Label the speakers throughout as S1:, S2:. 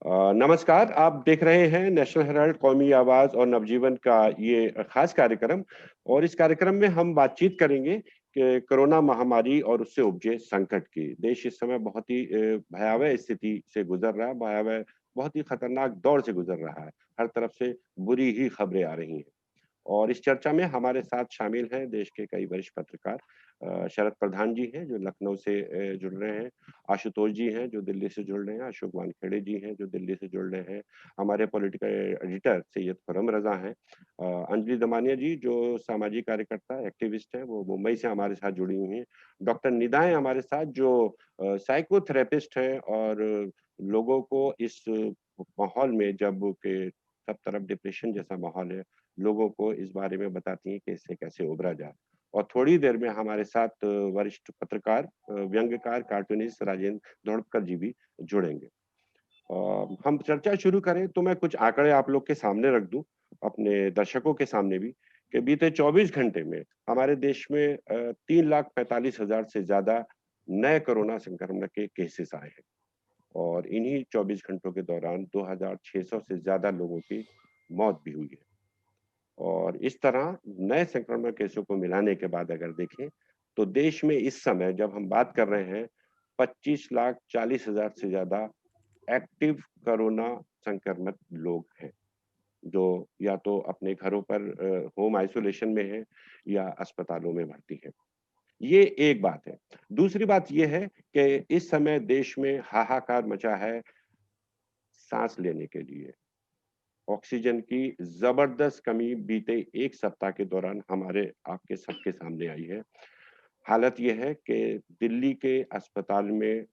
S1: नमस्कार, आप देख रहे हैं नेशनल हेराल्ड कौमी आवाज़ और नवजीवन का ये खास कार्यक्रम। और इस कार्यक्रम में हम बातचीत करेंगे कि कोरोना महामारी और उससे उपजे संकट की। देश इस समय बहुत ही भयावह स्थिति से गुज़र रहा है, बहुत ही खतरनाक दौर से गुज़र रहा है। हर तरफ से बुरी ही खबरें आ रही हैं। और इस चर्चा में हमारे साथ शामिल हैं देश के कई वरिष्ठ पत्रकार। शरद प्रधान जी हैं जो लखनऊ से जुड़ रहे हैं, आशुतोष जी हैं जो दिल्ली से जुड़ रहे हैं, अशोक वानखेड़े जी हैं जो दिल्ली से जुड़ रहे हैं, हमारे पॉलिटिकल एडिटर सैयद खुर्रम रज़ा हैं, अंजलि दमानिया जी जो सामाजिक कार्यकर्ता एक्टिविस्ट हैं वो मुंबई से हमारे साथ जुड़ी हुई हैं, डॉक्टर निदाएं हमारे साथ जो साइकोथेरेपिस्ट हैं और लोगों को इस माहौल में जब के सब तरफ डिप्रेशन जैसा माहौल है, लोगों को इस बारे में बताती हैं कि इससे कैसे उभरा जाए। और थोड़ी देर में हमारे साथ वरिष्ठ पत्रकार, व्यंग्यकार, कार्टूनिस्ट राजेंद्र धोड़पकर जी भी जुड़ेंगे। हम चर्चा शुरू करें तो मैं कुछ आंकड़े आप लोग के सामने रख दूं, अपने दर्शकों के सामने भी, कि बीते 24 घंटे में हमारे देश में 3,45,000 से ज्यादा नए कोरोना संक्रमण के केसेस आए हैं। और इन्हीं 24 घंटों के दौरान 2,600 से ज्यादा लोगों की मौत भी हुई है। और इस तरह नए संक्रमण केसों को मिलाने के बाद अगर देखें तो देश में इस समय जब हम बात कर रहे हैं 25,40,000 से ज्यादा एक्टिव कोरोना संक्रमित लोग हैं जो या तो अपने घरों पर होम आइसोलेशन में हैं या अस्पतालों में भर्ती हैं। ये एक बात है। दूसरी बात ये है कि इस समय देश में हाहाकार मचा है सांस लेने के लिए। ऑक्सीजन की जबरदस्त कमी बीते एक सप्ताह के दौरान हमारे आपके सबके सामने आई है। हालत यह है कि दिल्ली के अस्पताल में,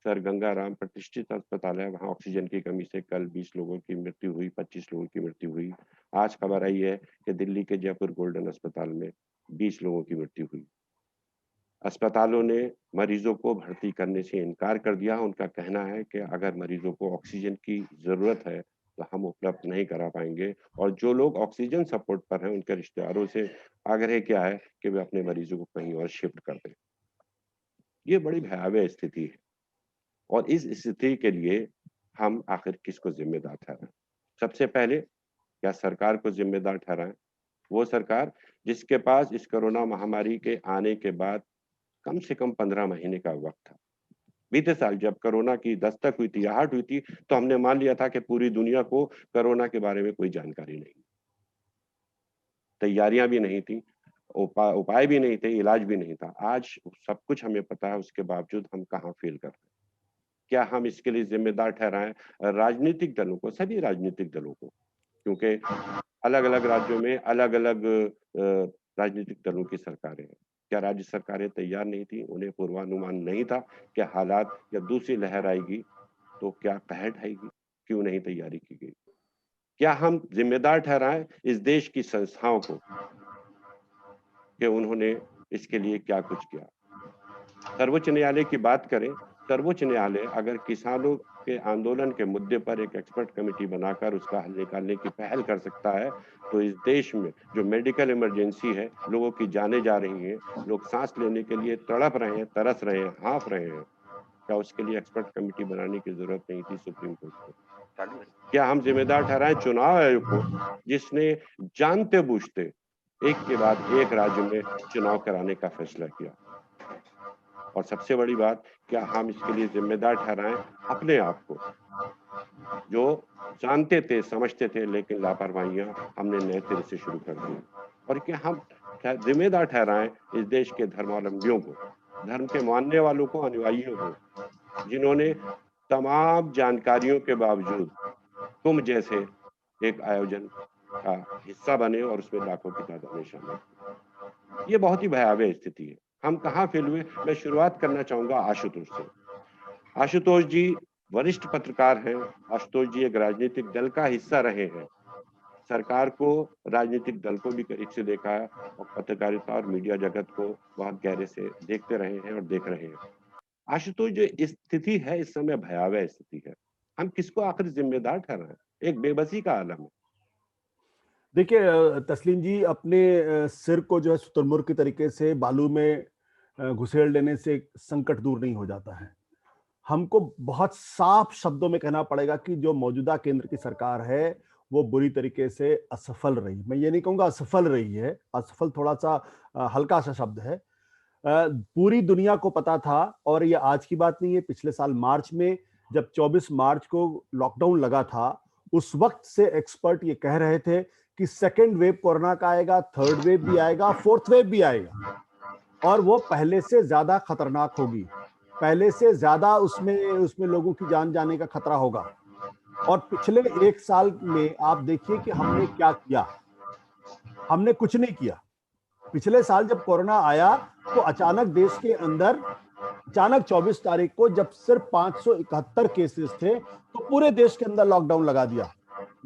S1: सर गंगाराम प्रतिष्ठित अस्पताल है, वहाँ ऑक्सीजन की कमी से कल 20 लोगों की मृत्यु हुई, 25 लोगों की मृत्यु हुई। आज खबर आई है कि दिल्ली के जयपुर गोल्डन अस्पताल में 20 लोगों की मृत्यु हुई। अस्पतालों ने मरीजों को भर्ती करने से इनकार कर दिया। उनका कहना है कि अगर मरीजों को ऑक्सीजन की ज़रूरत है, तो हम उपलब्ध नहीं करा पाएँगे और जो लोग ऑक्सीजन सपोर्ट पर हैं, उनके रिश्तेदारों से आग्रह किया है कि वे अपने मरीजों को कहीं और शिफ्ट कर दें। ये बड़ी भयावह स्थिति है और इस स्थिति के लिए हम आखिर किसको ज़िम्मेदार ठहराएँ? सबसे पहले क्या सरकार को ज़िम्मेदार ठहराएँ? वो सरकार जिसके पास इस कोरोना महामारी के आने के बाद कम से कम 15 महीने का वक़्त था। बीते साल जब कोरोना की दस्तक हुई थी, आहट हुई थी, तो हमने मान लिया था कि पूरी दुनिया को कोरोना के बारे में कोई जानकारी नहीं। तैयारियाँ भी नहीं थी, उपाय भी नहीं थे, इलाज भी नहीं था। आज सब कुछ हमें पता है, उसके बावजूद हम कहाँ फ़ेल कर रहे हैं। क्या हम इसके लिए ज़िम्मेदार ठहराएँ राजनीतिक दलों को, सभी राजनीतिक दलों को? क्योंकि अलग-अलग राज्यों में अलग-अलग राजनीतिक दलों की सरकारें हैं। क्या राज्य सरकारें तैयार नहीं थी? उन्हें पूर्वानुमान नहीं था कि हालात या दूसरी लहर आएगी तो क्या कहर ढाएगी? क्यों नहीं तैयारी की गई? क्या हम ज़िम्मेदार ठहराएँ इस देश की संस्थाओं को कि उन्होंने इसके लिए क्या कुछ किया? सर्वोच्च न्यायालय की बात करें, सर्वोच्च न्यायालय अगर किसानों के आंदोलन के मुद्दे पर एक एक्सपर्ट कमेटी बनाकर उसका हल निकालने की पहल कर सकता है, तो इस देश में जो मेडिकल इमरजेंसी है, लोगों की जानें जा रही हैं, लोग साँस लेने के लिए तड़प रहे हैं, तरस रहे हैं, हाँफ रहे हैं। क्या उसके लिए एक्सपर्ट कमेटी बनाने की ज़रूरत नहीं थी सुप्रीम कोर्ट को? क्या हम ज़िम्मेदार ठहराएँ चुनाव आयोग को, जिसने जानते-बूझते एक के बाद एक राज्य में चुनाव कराने का फैसला किया? और सबसे बड़ी बात, क्या हम इसके लिए ज़िम्मेदार ठहराएँ अपने आप को, जो जानते थे, समझते थे, लेकिन लापरवाहियाँ हमने नए सिरे से शुरू कर दी। और क्या हम ज़िम्मेदार ठहराएँ इस देश के धर्मावलंबियों को, धर्म के मानने वालों को, अनुयायियों को, जिन्होंने तमाम जानकारियों के बावजूद कुंभ जैसे एक आयोजन का हिस्सा बने और उसमें लाखों की तादाद में शामिल हुए। ये बहुत ही भयावह स्थिति है। हम कहाँ फेल हुए? मैं शुरुआत करना चाहूँगा आशुतोष से। आशुतोष जी वरिष्ठ पत्रकार हैं, आशुतोष जी एक राजनीतिक दल का हिस्सा रहे हैं। सरकार को, राजनीतिक दल को भी करीब से देखा है और पत्रकारिता और मीडिया जगत को बहुत गहरे से देखते रहे हैं और देख रहे हैं। आशुतोष जो स्थिति है इस समय भयावह स्थिति है। हम किसको आखिर ज़िम्मेदार ठहराएँ? एक बेबसी का आलम है।
S2: देखिए तस्लीम जी अपने सिर को जो है शुतुरमुर्ग की तरीके से बालू में घुसेड़ लेने से संकट दूर नहीं हो जाता है। हमको बहुत साफ शब्दों में कहना पड़ेगा कि जो मौजूदा केंद्र की सरकार है वो बुरी तरीके से असफल रही। मैं ये नहीं कहूंगा असफल रही है, असफल थोड़ा सा हल्का सा शब्द है। पूरी दुनिया को पता था, और ये आज की बात नहीं है, पिछले साल मार्च में जब 24 मार्च को लॉकडाउन लगा था, उस वक्त से एक्सपर्ट ये कह रहे थे कि सेकेंड वेव कोरोना का आएगा, थर्ड वेव भी आएगा, फोर्थ वेव भी आएगा, और वो पहले से ज्यादा खतरनाक होगी, पहले से ज्यादा उसमें उसमें लोगों की जान जाने का खतरा होगा। और पिछले एक साल में आप देखिए कि हमने क्या किया। हमने कुछ नहीं किया। पिछले साल जब कोरोना आया तो अचानक देश के अंदर, अचानक 24 तारीख को जब सिर्फ 571 केसेस थे, तो पूरे देश के अंदर लॉकडाउन लगा दिया।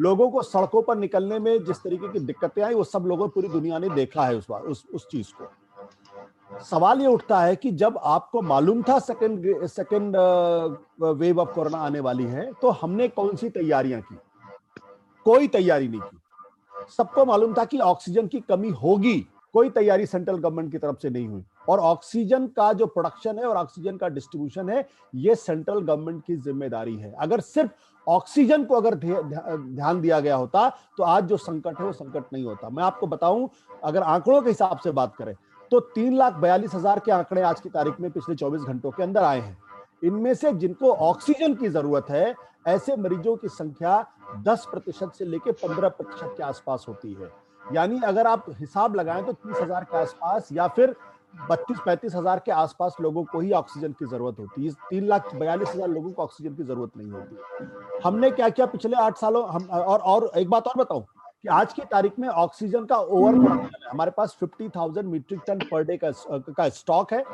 S2: लोगों को सड़कों पर निकलने में जिस तरीके की दिक्कतें आई, वो सब लोगों, पूरी दुनिया ने देखा है उस चीज को। सवाल ये उठता है कि जब आपको मालूम था सेकंड वेव ऑफ कोरोना आने वाली है, तो हमने कौन सी तैयारियां की? कोई तैयारी नहीं की। सबको मालूम था कि ऑक्सीजन की कमी होगी, कोई तैयारी सेंट्रल गवर्नमेंट की तरफ से नहीं हुई। और ऑक्सीजन का जो प्रोडक्शन है और ऑक्सीजन का डिस्ट्रीब्यूशन है, ये सेंट्रल गवर्नमेंट की जिम्मेदारी है। अगर सिर्फ ऑक्सीजन को अगर ध्यान दिया गया होता तो आज जो संकट है वो संकट नहीं होता। मैं आपको बताऊं, अगर आंकड़ों के हिसाब से बात करें तो 3,42,000 के आंकड़े आज की तारीख में पिछले 24 घंटों के अंदर आए हैं। इनमें से जिनको ऑक्सीजन की जरूरत है, ऐसे मरीजों की संख्या 10% से लेकर 15% के आसपास होती है। यानी अगर आप हिसाब लगाएं तो 30,000 के आसपास या फिर 32-35,000 के आसपास लोगों को ही ऑक्सीजन की जरूरत होती है। 3,42,000 लोगों को ऑक्सीजन की जरूरत नहीं होती। हमने क्या किया पिछले 8 सालों? हम और एक बात और बताऊं कि आज की तारीख में ऑक्सीजन का ओवर प्रोडक्शन है। हमारे पास 50,000 मीट्रिक टन पर डे का स्टॉक है।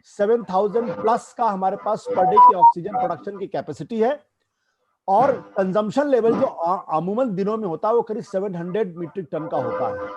S2: 7,000 प्लस का हमारे पास पर डे की ऑक्सीजन प्रोडक्शन की कैपेसिटी है। और कंजम्पशन लेवल जो अमूमन दिनों में होता है वो करीब 700 मीट्रिक टन का होता है।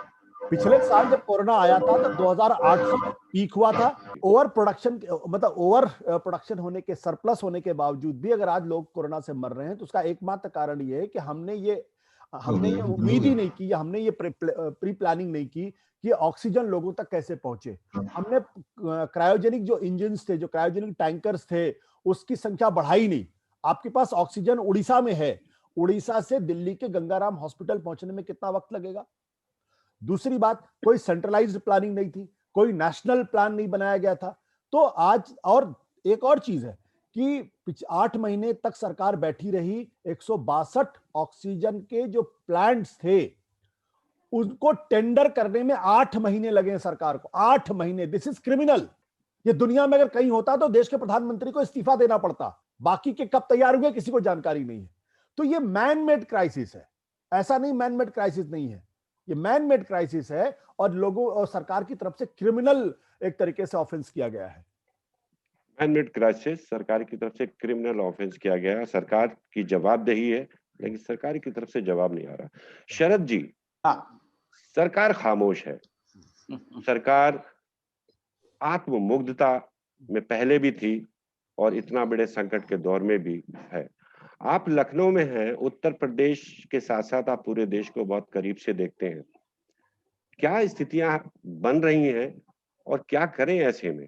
S2: पिछले साल जब कोरोना आया था तो 2,800 पीक हुआ था। ओवर प्रोडक्शन, मतलब ओवर प्रोडक्शन होने के, सरप्लस होने के बावजूद भी अगर आज लोग कोरोना से मर रहे हैं, तो उसका एकमात्र कारण ये है कि हमने ये उम्मीद ही नहीं की, या हमने ये प्री प्लानिंग नहीं की कि ऑक्सीजन लोगों तक कैसे पहुंचे। हमने क्रायोजेनिक जो इंजन थे, जो क्रायोजेनिक टैंकर्स थे, उसकी संख्या बढ़ाई नहीं। आपके पास ऑक्सीजन उड़ीसा में है, उड़ीसा से दिल्ली के गंगाराम हॉस्पिटल पहुंचने में कितना वक्त लगेगा? दूसरी बात, कोई सेंट्रलाइज्ड प्लानिंग नहीं थी, कोई नेशनल प्लान नहीं बनाया गया था। तो आज, और एक और चीज है कि 8 महीने तक सरकार बैठी रही, 162 ऑक्सीजन के जो प्लांट्स थे उनको टेंडर करने में 8 महीने लगे सरकार को। 8 महीने, दिस इज क्रिमिनल। ये दुनिया में अगर कहीं होता तो देश के प्रधानमंत्री को इस्तीफा देना पड़ता। बाकी के कब तैयार हुए किसी को जानकारी नहीं है। तो ये मैन मेड क्राइसिस है, ऐसा नहीं मैन मेड क्राइसिस नहीं है, ये मैन मेड क्राइसिस है। और लोगों और सरकार की तरफ से क्रिमिनल एक तरीके से ऑफेंस किया गया है।
S1: मैन मेड क्राइसिस, सरकार की तरफ से क्रिमिनल ऑफेंस किया गया है। सरकार की जवाबदेही है, लेकिन सरकार की तरफ से जवाब नहीं आ रहा। शरद जी,
S3: हाँ।
S1: सरकार खामोश है। सरकार आत्ममुग्धता में पहले भी थी और इतना बड़े संकट के दौर में भी है। आप लखनऊ में हैं, उत्तर प्रदेश के साथ साथ आप पूरे देश को बहुत करीब से देखते हैं। क्या स्थितियां बन रही हैं और क्या करें ऐसे में?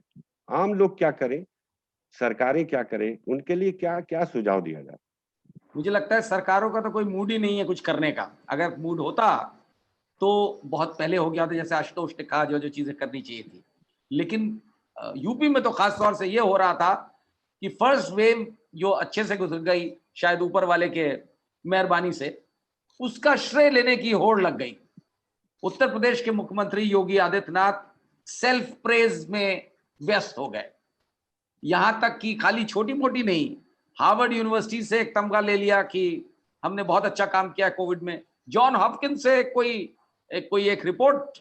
S1: आम लोग क्या करें, सरकारें क्या करें, उनके लिए क्या क्या सुझाव दिया जाए?
S3: मुझे लगता है सरकारों का तो कोई मूड ही नहीं है कुछ करने का। अगर मूड होता तो बहुत पहले हो गया था, जैसे आशुतोष ने कहा, जो जो चीजें करनी चाहिए थी। लेकिन यूपी में तो खास तौर से ये हो रहा था कि फर्स्ट वेव जो अच्छे से गुजर गई, शायद ऊपर वाले के मेहरबानी से, उसका श्रेय लेने की होड़ लग गई। उत्तर प्रदेश के मुख्यमंत्री योगी आदित्यनाथ सेल्फ प्रेज में व्यस्त हो गए। यहां तक कि खाली छोटी मोटी नहीं, हार्वर्ड यूनिवर्सिटी से एक तमगा ले लिया कि हमने बहुत अच्छा काम किया कोविड में। जॉन हॉपकिंस से कोई एक रिपोर्ट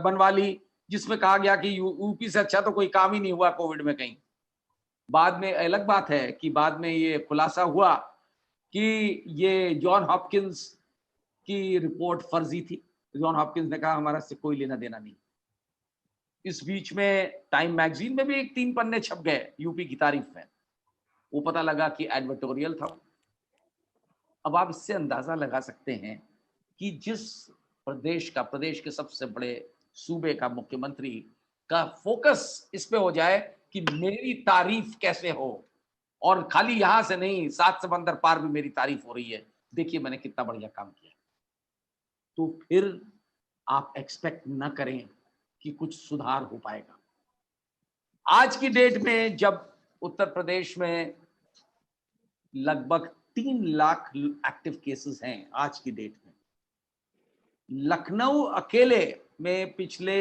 S3: बनवा ली जिसमें कहा गया कि यूपी से अच्छा तो कोई काम ही नहीं हुआ कोविड में कहीं। बाद में अलग बात है कि बाद में ये खुलासा हुआ कि ये जॉन हॉपकिंस की रिपोर्ट फर्जी थी। जॉन हॉपकिंस ने कहा हमारा से कोई लेना देना नहीं। इस बीच में टाइम मैगजीन में भी एक 3 पन्ने छप गए यूपी की तारीफ में। वो पता लगा कि एडवर्टोरियल था। अब आप इससे अंदाजा लगा सकते हैं कि जिस प्रदेश के सबसे बड़े सूबे का मुख्यमंत्री का फोकस इस पे हो जाए कि मेरी तारीफ कैसे हो, और खाली यहां से नहीं, 7 समंदर पार भी मेरी तारीफ हो रही है, देखिए मैंने कितना बढ़िया काम किया। तो फिर आप एक्सपेक्ट ना करें कि कुछ सुधार हो पाएगा। आज की डेट में जब उत्तर प्रदेश में लगभग 3 लाख एक्टिव केसेस हैं आज की डेट में, लखनऊ अकेले में पिछले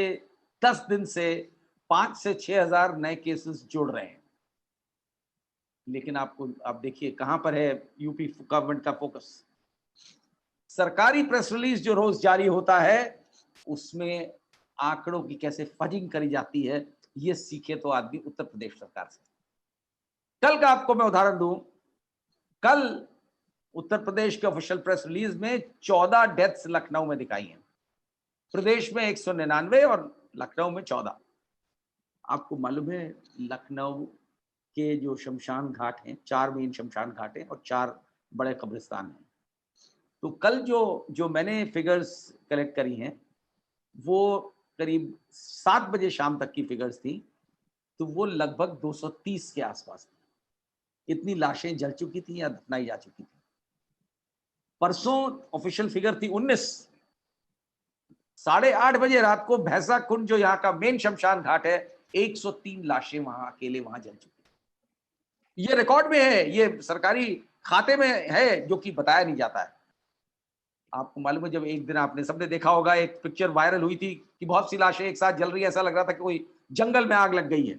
S3: 10 दिन से 5 से 6 हजार नए केसेस जुड़ रहे हैं। लेकिन आप देखिए कहां पर है यूपी गवर्नमेंट का फोकस। सरकारी प्रेस रिलीज जो रोज जारी होता है उसमें आंकड़ों की कैसे फजिंग करी जाती है, ये सीखे तो आदमी उत्तर प्रदेश सरकार से। कल का आपको मैं उदाहरण दूं, कल उत्तर प्रदेश के ऑफिशियल प्रेस रिलीज में 14 डेथ्स लखनऊ में दिखाई हैं, प्रदेश में 199 और लखनऊ में 14। आपको मालूम है लखनऊ के जो शमशान घाट हैं, 4 मेन शमशान घाट हैं और 4 बड़े कब्रिस्तान हैं। तो कल जो मैंने फिगर्स कलेक्ट करी हैं वो करीब 7 बजे शाम तक की फिगर्स थी, तो वो लगभग 230 के आसपास थी। इतनी लाशें जल चुकी थी या दफनाई जा चुकी थी। परसों ऑफिशियल फिगर थी 19। 8:30 बजे रात को भैंसा कुंड जो यहाँ का मेन शमशान घाट है, 103 लाशें वहां अकेले वहां जल चुकी। ये रिकॉर्ड में है, ये सरकारी खाते में है, जो कि बताया नहीं जाता है। आपको मालूम है जब एक दिन आपने सबने देखा होगा, एक पिक्चर वायरल हुई थी कि बहुत सी लाशें एक साथ जल रही है, ऐसा लग रहा था कि कोई जंगल में आग लग गई है।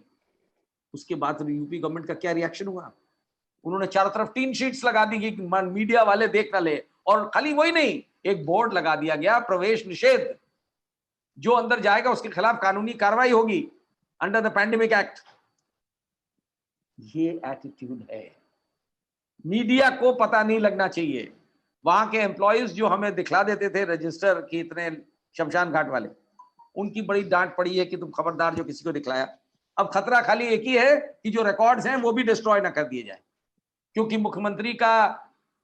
S3: उसके बाद यूपी गवर्नमेंट का क्या रिएक्शन हुआ? उन्होंने चारों तरफ 3 शीट्स लगा दी कि मीडिया वाले देख ना ले, और खाली वही नहीं, एक बोर्ड लगा दिया गया, प्रवेश निषेध, जो अंदर जाएगा उसके खिलाफ कानूनी कार्रवाई होगी अंडर द पैंडेमिक एक्ट। ये एटीट्यूड है। मीडिया को पता नहीं लगना चाहिए। वहां के एम्प्लॉइज जो हमें दिखला देते थे रजिस्टर की इतने शमशान घाट वाले, उनकी बड़ी डांट पड़ी है कि तुम खबरदार जो किसी को दिखलाया। अब खतरा खाली एक ही है कि जो रिकॉर्ड्स हैं वो भी डिस्ट्रॉय ना कर दिए जाए, क्योंकि मुख्यमंत्री का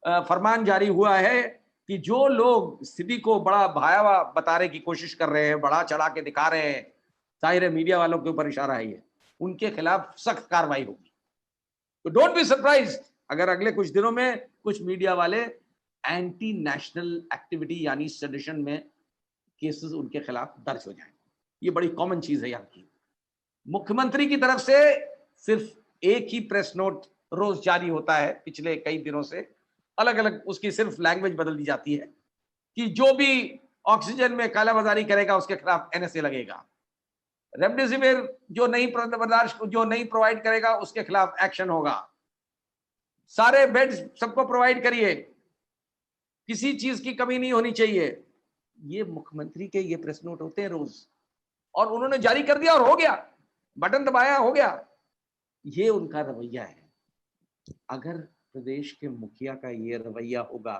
S3: फरमान जारी हुआ है कि जो लोग स्थिति को बड़ा भयावह बताने की कोशिश कर रहे हैं, बढ़ा चढ़ा के दिखा रहे हैं, जाहिर है मीडिया वालों के ऊपर इशारा है, ये उनके खिलाफ सख्त कार्रवाई होगी। तो डोंट बी सरप्राइज्ड अगर अगले कुछ दिनों में कुछ मीडिया वाले एंटी नेशनल एक्टिविटी यानी सेडिशन में केसेस उनके खिलाफ दर्ज हो जाएं। ये बड़ी कॉमन चीज है यहाँ की। मुख्यमंत्री की तरफ से सिर्फ एक ही प्रेस नोट रोज जारी होता है पिछले कई दिनों से, अलग अलग उसकी सिर्फ लैंग्वेज बदल दी जाती है कि जो भी ऑक्सीजन में कालाबाजारी करेगा उसके खिलाफ एनएसए लगेगा, रेमडेसिविर जो नहीं प्रोवाइड करेगा उसके खिलाफ एक्शन होगा, सारे बेड्स सबको प्रोवाइड करिए, किसी चीज की कमी नहीं होनी चाहिए। ये मुख्यमंत्री के ये प्रेस नोट होते हैं रोज, और उन्होंने जारी कर दिया और हो गया, बटन दबाया हो गया। ये उनका रवैया है। अगर प्रदेश के मुखिया का ये रवैया होगा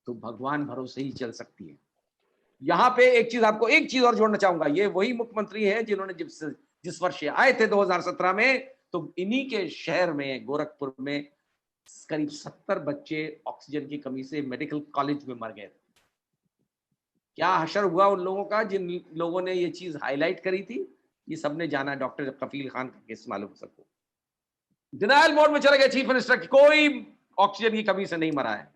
S3: तो भगवान भरोसे ही चल सकती है। यहां पे एक चीज और जोड़ना चाहूंगा, ये वही मुख्यमंत्री है जिन्होंने जिस वर्ष आए थे 2017 में, तो इन्हीं के शहर में गोरखपुर में करीब 70 बच्चे ऑक्सीजन की कमी से मेडिकल कॉलेज में मर गए। क्या हशर हुआ उन लोगों का जिन लोगों ने ये चीज हाईलाइट करी थी? ये सबने जाना। डॉक्टर कफील खान का केस मालूम सबको, डिनायल मोड में चले गए चीफ मिनिस्टर की, कोई ऑक्सीजन की कमी से नहीं मरा है।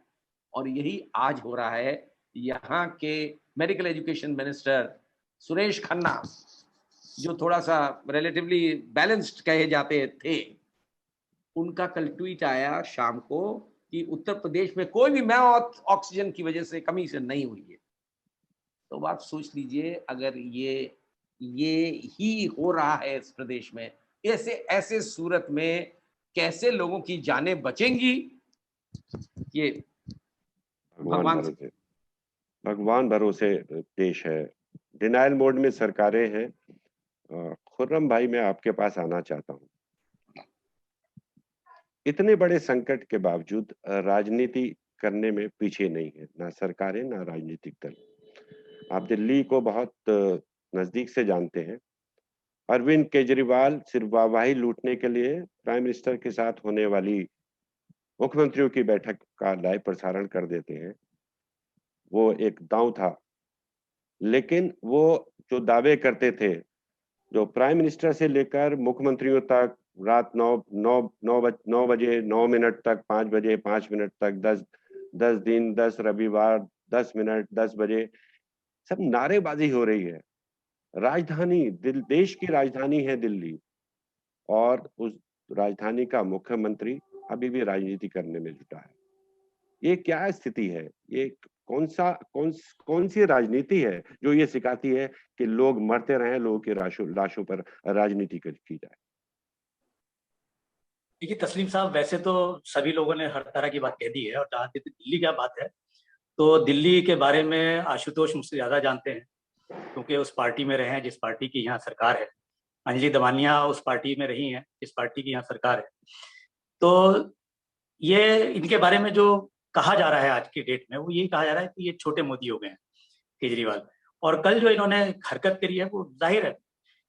S3: और यही आज हो रहा है। यहाँ के medical education minister Suresh Khanna, जो थोड़ा सा रिलेटिवली बैलेंस्ड कहे जाते थे, उनका कल ट्वीट आया शाम को कि उत्तर प्रदेश में कोई भी मौत ऑक्सीजन की वजह से कमी से नहीं हुई है। तो आप सोच लीजिए, अगर ये ही हो रहा है इस प्रदेश में, ऐसे सूरत में कैसे लोगों की जानें बचेंगी? ये
S1: भगवान भरोसे देश है, डिनायल मोड में सरकारें हैं। खुर्रम भाई, मैं आपके पास आना चाहता हूं। इतने बड़े संकट के बावजूद राजनीति करने में पीछे नहीं है, ना सरकारें ना राजनीतिक दल। आप दिल्ली को बहुत नजदीक से जानते हैं। अरविंद केजरीवाल सिर्फ वाहवाही लूटने के लिए प्राइम मिनिस्टर के साथ होने वाली मुख्यमंत्रियों की बैठक का लाइव प्रसारण कर देते हैं। वो एक दांव था, लेकिन वो जो दावे करते थे, जो प्राइम मिनिस्टर से लेकर मुख्यमंत्रियों तक रात 9 बजे 9 मिनट तक, 5 बजे 5 मिनट तक, 10 दिन, 10 रविवार, 10 मिनट, 10 बजे, सब नारेबाजी हो रही है। राजधानी, देश की राजधानी है दिल्ली, और उस राजधानी का मुख्यमंत्री अभी भी राजनीति करने में जुटा है। ये क्या स्थिति है? ये कौन सी राजनीति है जो ये सिखाती है कि लोग मरते रहें, लोगों की लाशों पर राजनीति की जाए?
S4: देखिए तस्लीम साहब, वैसे तो सभी लोगों ने हर तरह की बात कह दी है, और जहाँ तक दिल्ली की बात है तो दिल्ली के बारे में आशुतोष मुझसे ज्यादा जानते हैं, क्योंकि उस पार्टी में रहे हैं जिस पार्टी की यहाँ सरकार है। अंजलि दमानिया उस पार्टी में रही हैं जिस पार्टी की यहाँ सरकार है। तो ये इनके बारे में जो कहा जा रहा है आज की डेट में, वो यही कहा जा रहा है कि ये छोटे मोदी हो गए हैं केजरीवाल। और कल जो इन्होंने हरकत करी है वो जाहिर है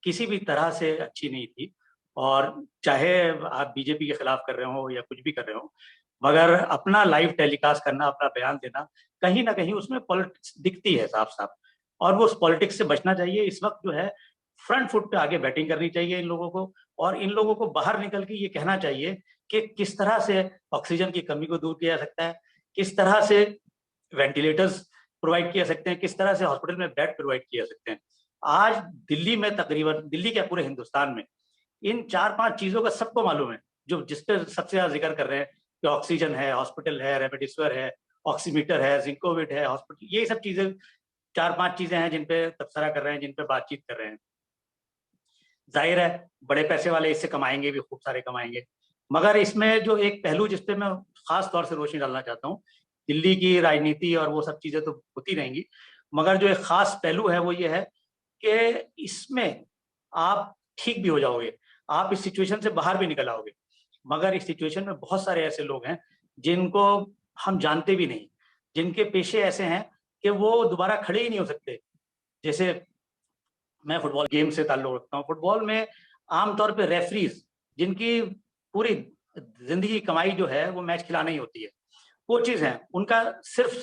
S4: किसी भी तरह से अच्छी नहीं थी। और चाहे आप बीजेपी के खिलाफ कर रहे हो या कुछ भी कर रहे हो, मगर अपना लाइव टेलीकास्ट करना, अपना बयान देना, कहीं ना कहीं उसमें पॉलिटिक्स दिखती है साफ साफ। और वो उस पॉलिटिक्स से बचना चाहिए। इस वक्त जो है फ्रंट फुट पे आगे बैटिंग करनी चाहिए इन लोगों को, और इन लोगों को बाहर निकल के ये कहना चाहिए कि किस तरह से ऑक्सीजन की कमी को दूर किया जा सकता है, किस तरह से वेंटिलेटर्स प्रोवाइड किया सकते हैं, किस तरह से हॉस्पिटल में बेड प्रोवाइड किया सकते हैं। आज दिल्ली में, तकरीबन दिल्ली क्या पूरे हिंदुस्तान में, इन 4-5 चीजों का सबको मालूम है, जो जिस पे सबसे ज्यादा जिक्र कर रहे हैं कि ऑक्सीजन है, हॉस्पिटल है, रेमडेसिविर है, ऑक्सीमीटर है, जिंकोविड है, हॉस्पिटल, ये सब चीजें 4-5 चीजें हैं जिन पे तबसरा कर रहे हैं, जिन पे बातचीत कर रहे हैं। जाहिर है बड़े पैसे वाले इससे कमाएंगे भी, खूब सारे कमाएंगे। मगर इसमें जो एक पहलू जिस पे मैं खास तौर से रोशनी डालना चाहता हूँ, दिल्ली की राजनीति और वो सब चीजें तो होती रहेंगी, मगर जो एक खास पहलू है वो ये है कि इसमें आप ठीक भी हो जाओगे, आप इस सिचुएशन से बाहर भी निकल आओगे, मगर इस सिचुएशन में बहुत सारे ऐसे लोग हैं जिनको हम जानते भी नहीं, जिनके पेशे ऐसे हैं कि वो दोबारा खड़े ही नहीं हो सकते। जैसे मैं फुटबॉल गेम से ताल्लुक रखता हूँ। फुटबॉल में आमतौर पे रेफरीज, जिनकी पूरी जिंदगी की कमाई जो है वो मैच खिलाना ही होती है, कोचेज हैं, उनका सिर्फ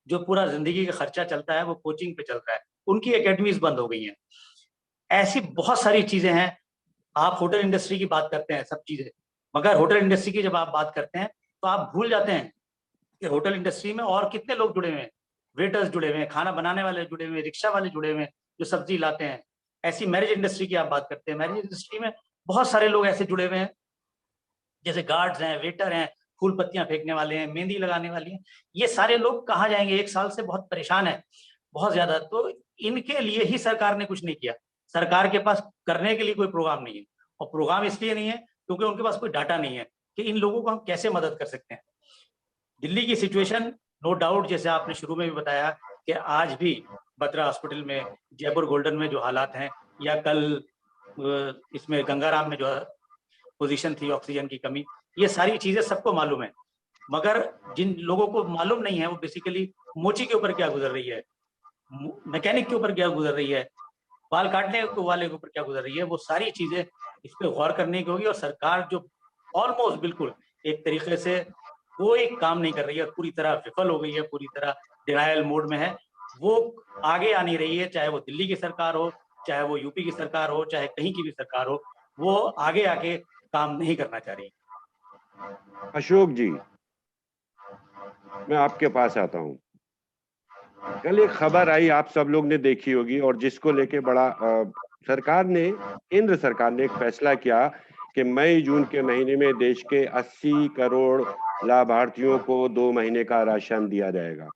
S4: जो पूरा जिंदगी का खर्चा चलता है वो कोचिंग पे चलता है, उनकी एकेडमीज बंद हो गई हैं। ऐसी बहुत सारी चीजें हैं। आप होटल इंडस्ट्री की बात करते हैं, सब चीजें, मगर होटल इंडस्ट्री की जब आप बात करते हैं तो आप भूल जाते हैं कि होटल इंडस्ट्री में और कितने लोग जुड़े हुए हैं। वेटर्स जुड़े हुए हैं, खाना बनाने वाले जुड़े हुए हैं, रिक्शा वाले जुड़े हुए हैं जो सब्जी लाते हैं। ऐसी मैरिज इंडस्ट्री की आप बात करते हैं, मैरिज इंडस्ट्री में बहुत सारे लोग ऐसे जुड़े हुए हैं, जैसे गार्ड्स हैं, वेटर हैं, फूल पत्तियां फेंकने वाले हैं, मेहंदी लगाने वाली हैं। ये सारे लोग कहाँ जाएंगे? 1 साल से बहुत परेशान है, बहुत ज्यादा। तो इनके लिए ही सरकार ने कुछ नहीं किया। सरकार के पास करने के लिए कोई प्रोग्राम नहीं है, और प्रोग्राम इसलिए नहीं है क्योंकि उनके पास कोई डाटा नहीं है कि इन लोगों को हम कैसे मदद कर सकते हैं। दिल्ली की सिचुएशन नो डाउट, जैसे आपने शुरू में भी बताया कि आज भी बत्रा हॉस्पिटल में, जयपुर गोल्डन में जो हालात हैं, या कल इसमें गंगाराम में जो पोजीशन थी ऑक्सीजन की कमी, ये सारी चीजें सबको मालूम है। मगर जिन लोगों को मालूम नहीं है वो बेसिकली मोची के ऊपर क्या गुजर रही है, मैकेनिक के ऊपर क्या गुजर रही है, बाल काटने वाले के ऊपर क्या गुजर रही है, वो सारी चीजें इस पे गौर करने की होगी। और सरकार जो ऑलमोस्ट बिल्कुल एक तरीके से कोई काम नहीं कर रही है, पूरी तरह विफल हो गई है, पूरी तरह डिनायल मोड में है, वो आगे आ नहीं रही है। चाहे वो दिल्ली की सरकार हो, चाहे वो यूपी की सरकार हो, चाहे कहीं की भी सरकार हो, वो आगे आके काम नहीं करना चाह रही।
S1: अशोक जी, मैं आपके पास आता हूँ। कल एक खबर आई, आप सब लोग ने देखी होगी, और जिसको लेके बड़ा सरकार ने, केंद्र सरकार ने एक फैसला किया कि मई जून के महीने में देश के 80 करोड़ लाभार्थियों को 2 महीने का राशन दिया जाएगा।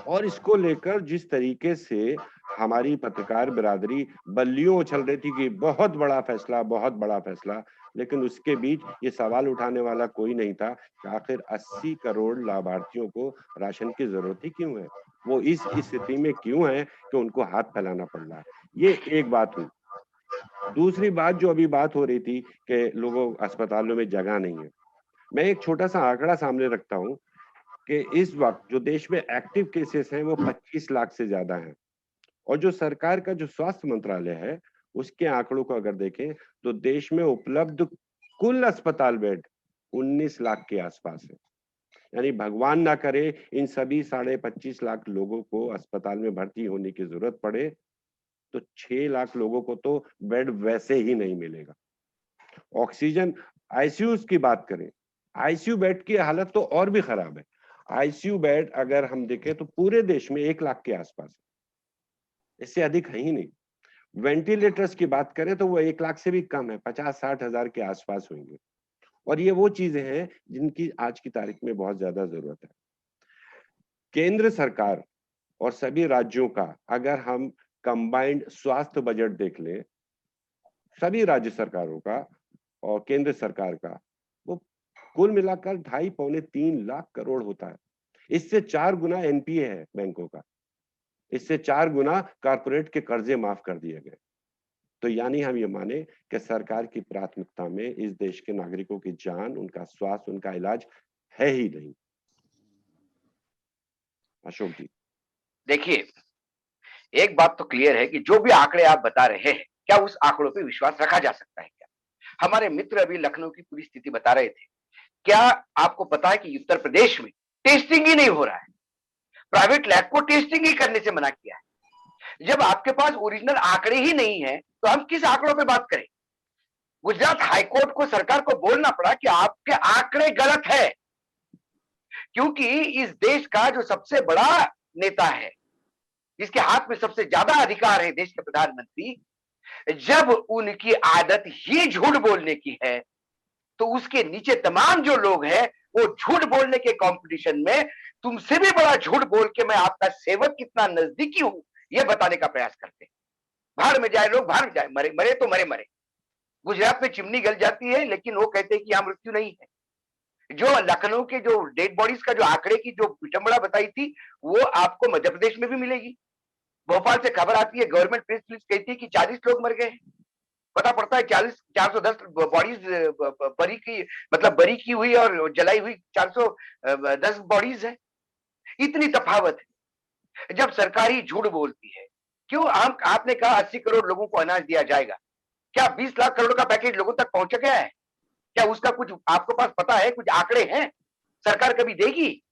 S1: और इसको लेकर जिस तरीके से हमारी पत्रकार बिरादरी बल्लियों उछल रही थी कि बहुत बड़ा फैसला, बहुत बड़ा फैसला, लेकिन उसके बीच ये सवाल उठाने वाला कोई नहीं था कि आखिर 80 करोड़ लाभार्थियों को राशन की जरूरत ही क्यों है, वो इस स्थिति में क्यों है कि उनको हाथ फैलाना पड़ रहा है। ये एक बात हुई। दूसरी बात जो अभी बात हो रही थी कि लोगों अस्पतालों में जगह नहीं है, मैं एक छोटा सा आंकड़ा सामने रखता हूँ कि इस वक्त जो देश में एक्टिव केसेस हैं वो 25 लाख से ज्यादा हैं, और जो सरकार का जो स्वास्थ्य मंत्रालय है उसके आंकड़ों को अगर देखें तो देश में उपलब्ध कुल अस्पताल बेड 19 लाख के आसपास है। यानी भगवान ना करे इन सभी 25.5 लाख लोगों को अस्पताल में भर्ती होने की जरूरत पड़े तो 6 लाख लोगों को तो बेड वैसे ही नहीं मिलेगा। ऑक्सीजन, आईसीयू की बात करें, आईसीयू बेड की हालत तो और भी खराब है। आईसीयू बेड अगर हम देखें तो पूरे देश में 1 लाख के आसपास है, इससे अधिक है ही नहीं। वेंटिलेटर्स की बात करें तो वो 1 लाख से भी कम है, 50-60 हजार के आसपास होंगे। और ये वो चीजें हैं जिनकी आज की तारीख में बहुत ज्यादा जरूरत है। केंद्र सरकार और सभी राज्यों का अगर हम कंबाइंड स्वास्थ्य बजट देख लें, सभी राज्य सरकारों का और केंद्र सरकार का, वो कुल मिलाकर 2.5-3 लाख करोड़ होता है। इससे 4 गुना एनपीए है बैंकों का, इससे 4 गुना कारपोरेट के कर्जे माफ कर दिए गए। तो यानी हम ये माने कि सरकार की प्राथमिकता में इस देश के नागरिकों की जान, उनका स्वास्थ्य, उनका इलाज है ही नहीं। अशोक जी।
S5: देखिए, एक बात तो क्लियर है कि जो भी आंकड़े आप बता रहे हैं, क्या उस आंकड़ों पे विश्वास रखा जा सकता है क्या? हमारे मित्र अभी लखनऊ की पूरी स्थिति बता रहे थे। क्या आपको पता है कि उत्तर प्रदेश में टेस्टिंग ही नहीं हो रहा है? प्राइवेट लैब को टेस्टिंग ही करने से मना किया है। जब आपके पास ओरिजिनल आंकड़े ही नहीं है, तो हम किस आंकड़ों पे बात करें? गुजरात हाईकोर्ट को, सरकार को बोलना पड़ा कि आपके आंकड़े गलत है, क्योंकि इस देश का जो सबसे बड़ा नेता है, जिसके हाथ में सबसे ज्यादा अधिकार है, देश के प्रधानमंत्री, जब उनकी आदत ही झूठ बोलने की है, तो उसके नीचे तमाम जो लोग हैं, वो झूठ बोलने के कंपटीशन में तुमसे भी बड़ा झूठ बोल के मैं आपका सेवक कितना नजदीकी हूं, यह बताने का प्रयास करते हैं। भाड़ में जाए लोग, भाड़ में जाए, मरे मरे तो मरे मरे। गुजरात में चिमनी गल जाती है, लेकिन वो कहते हैं कि यहां मृत्यु नहीं है। जो लखनऊ के जो डेड बॉडीज का जो आंकड़े की जो विटंबना बताई थी, वो आपको मध्य प्रदेश में भी मिलेगी। भोपाल से खबर आती है, गवर्नमेंट प्रेस रिलीज कहती है कि 40 लोग मर गए। पता पड़ता है 410 बॉडीज बरी की, मतलब बरी की हुई और जलाई हुई 410 बॉडीज है। इतनी तफावत है। जब सरकार ही झूठ बोलती है, क्यों आपने कहा 80 करोड़ लोगों को अनाज दिया जाएगा, क्या 20 लाख करोड़ का पैकेज लोगों तक पहुंच गया है? क्या उसका कुछ आपको पास पता है? कुछ आंकड़े हैं? सरकार कभी देगी?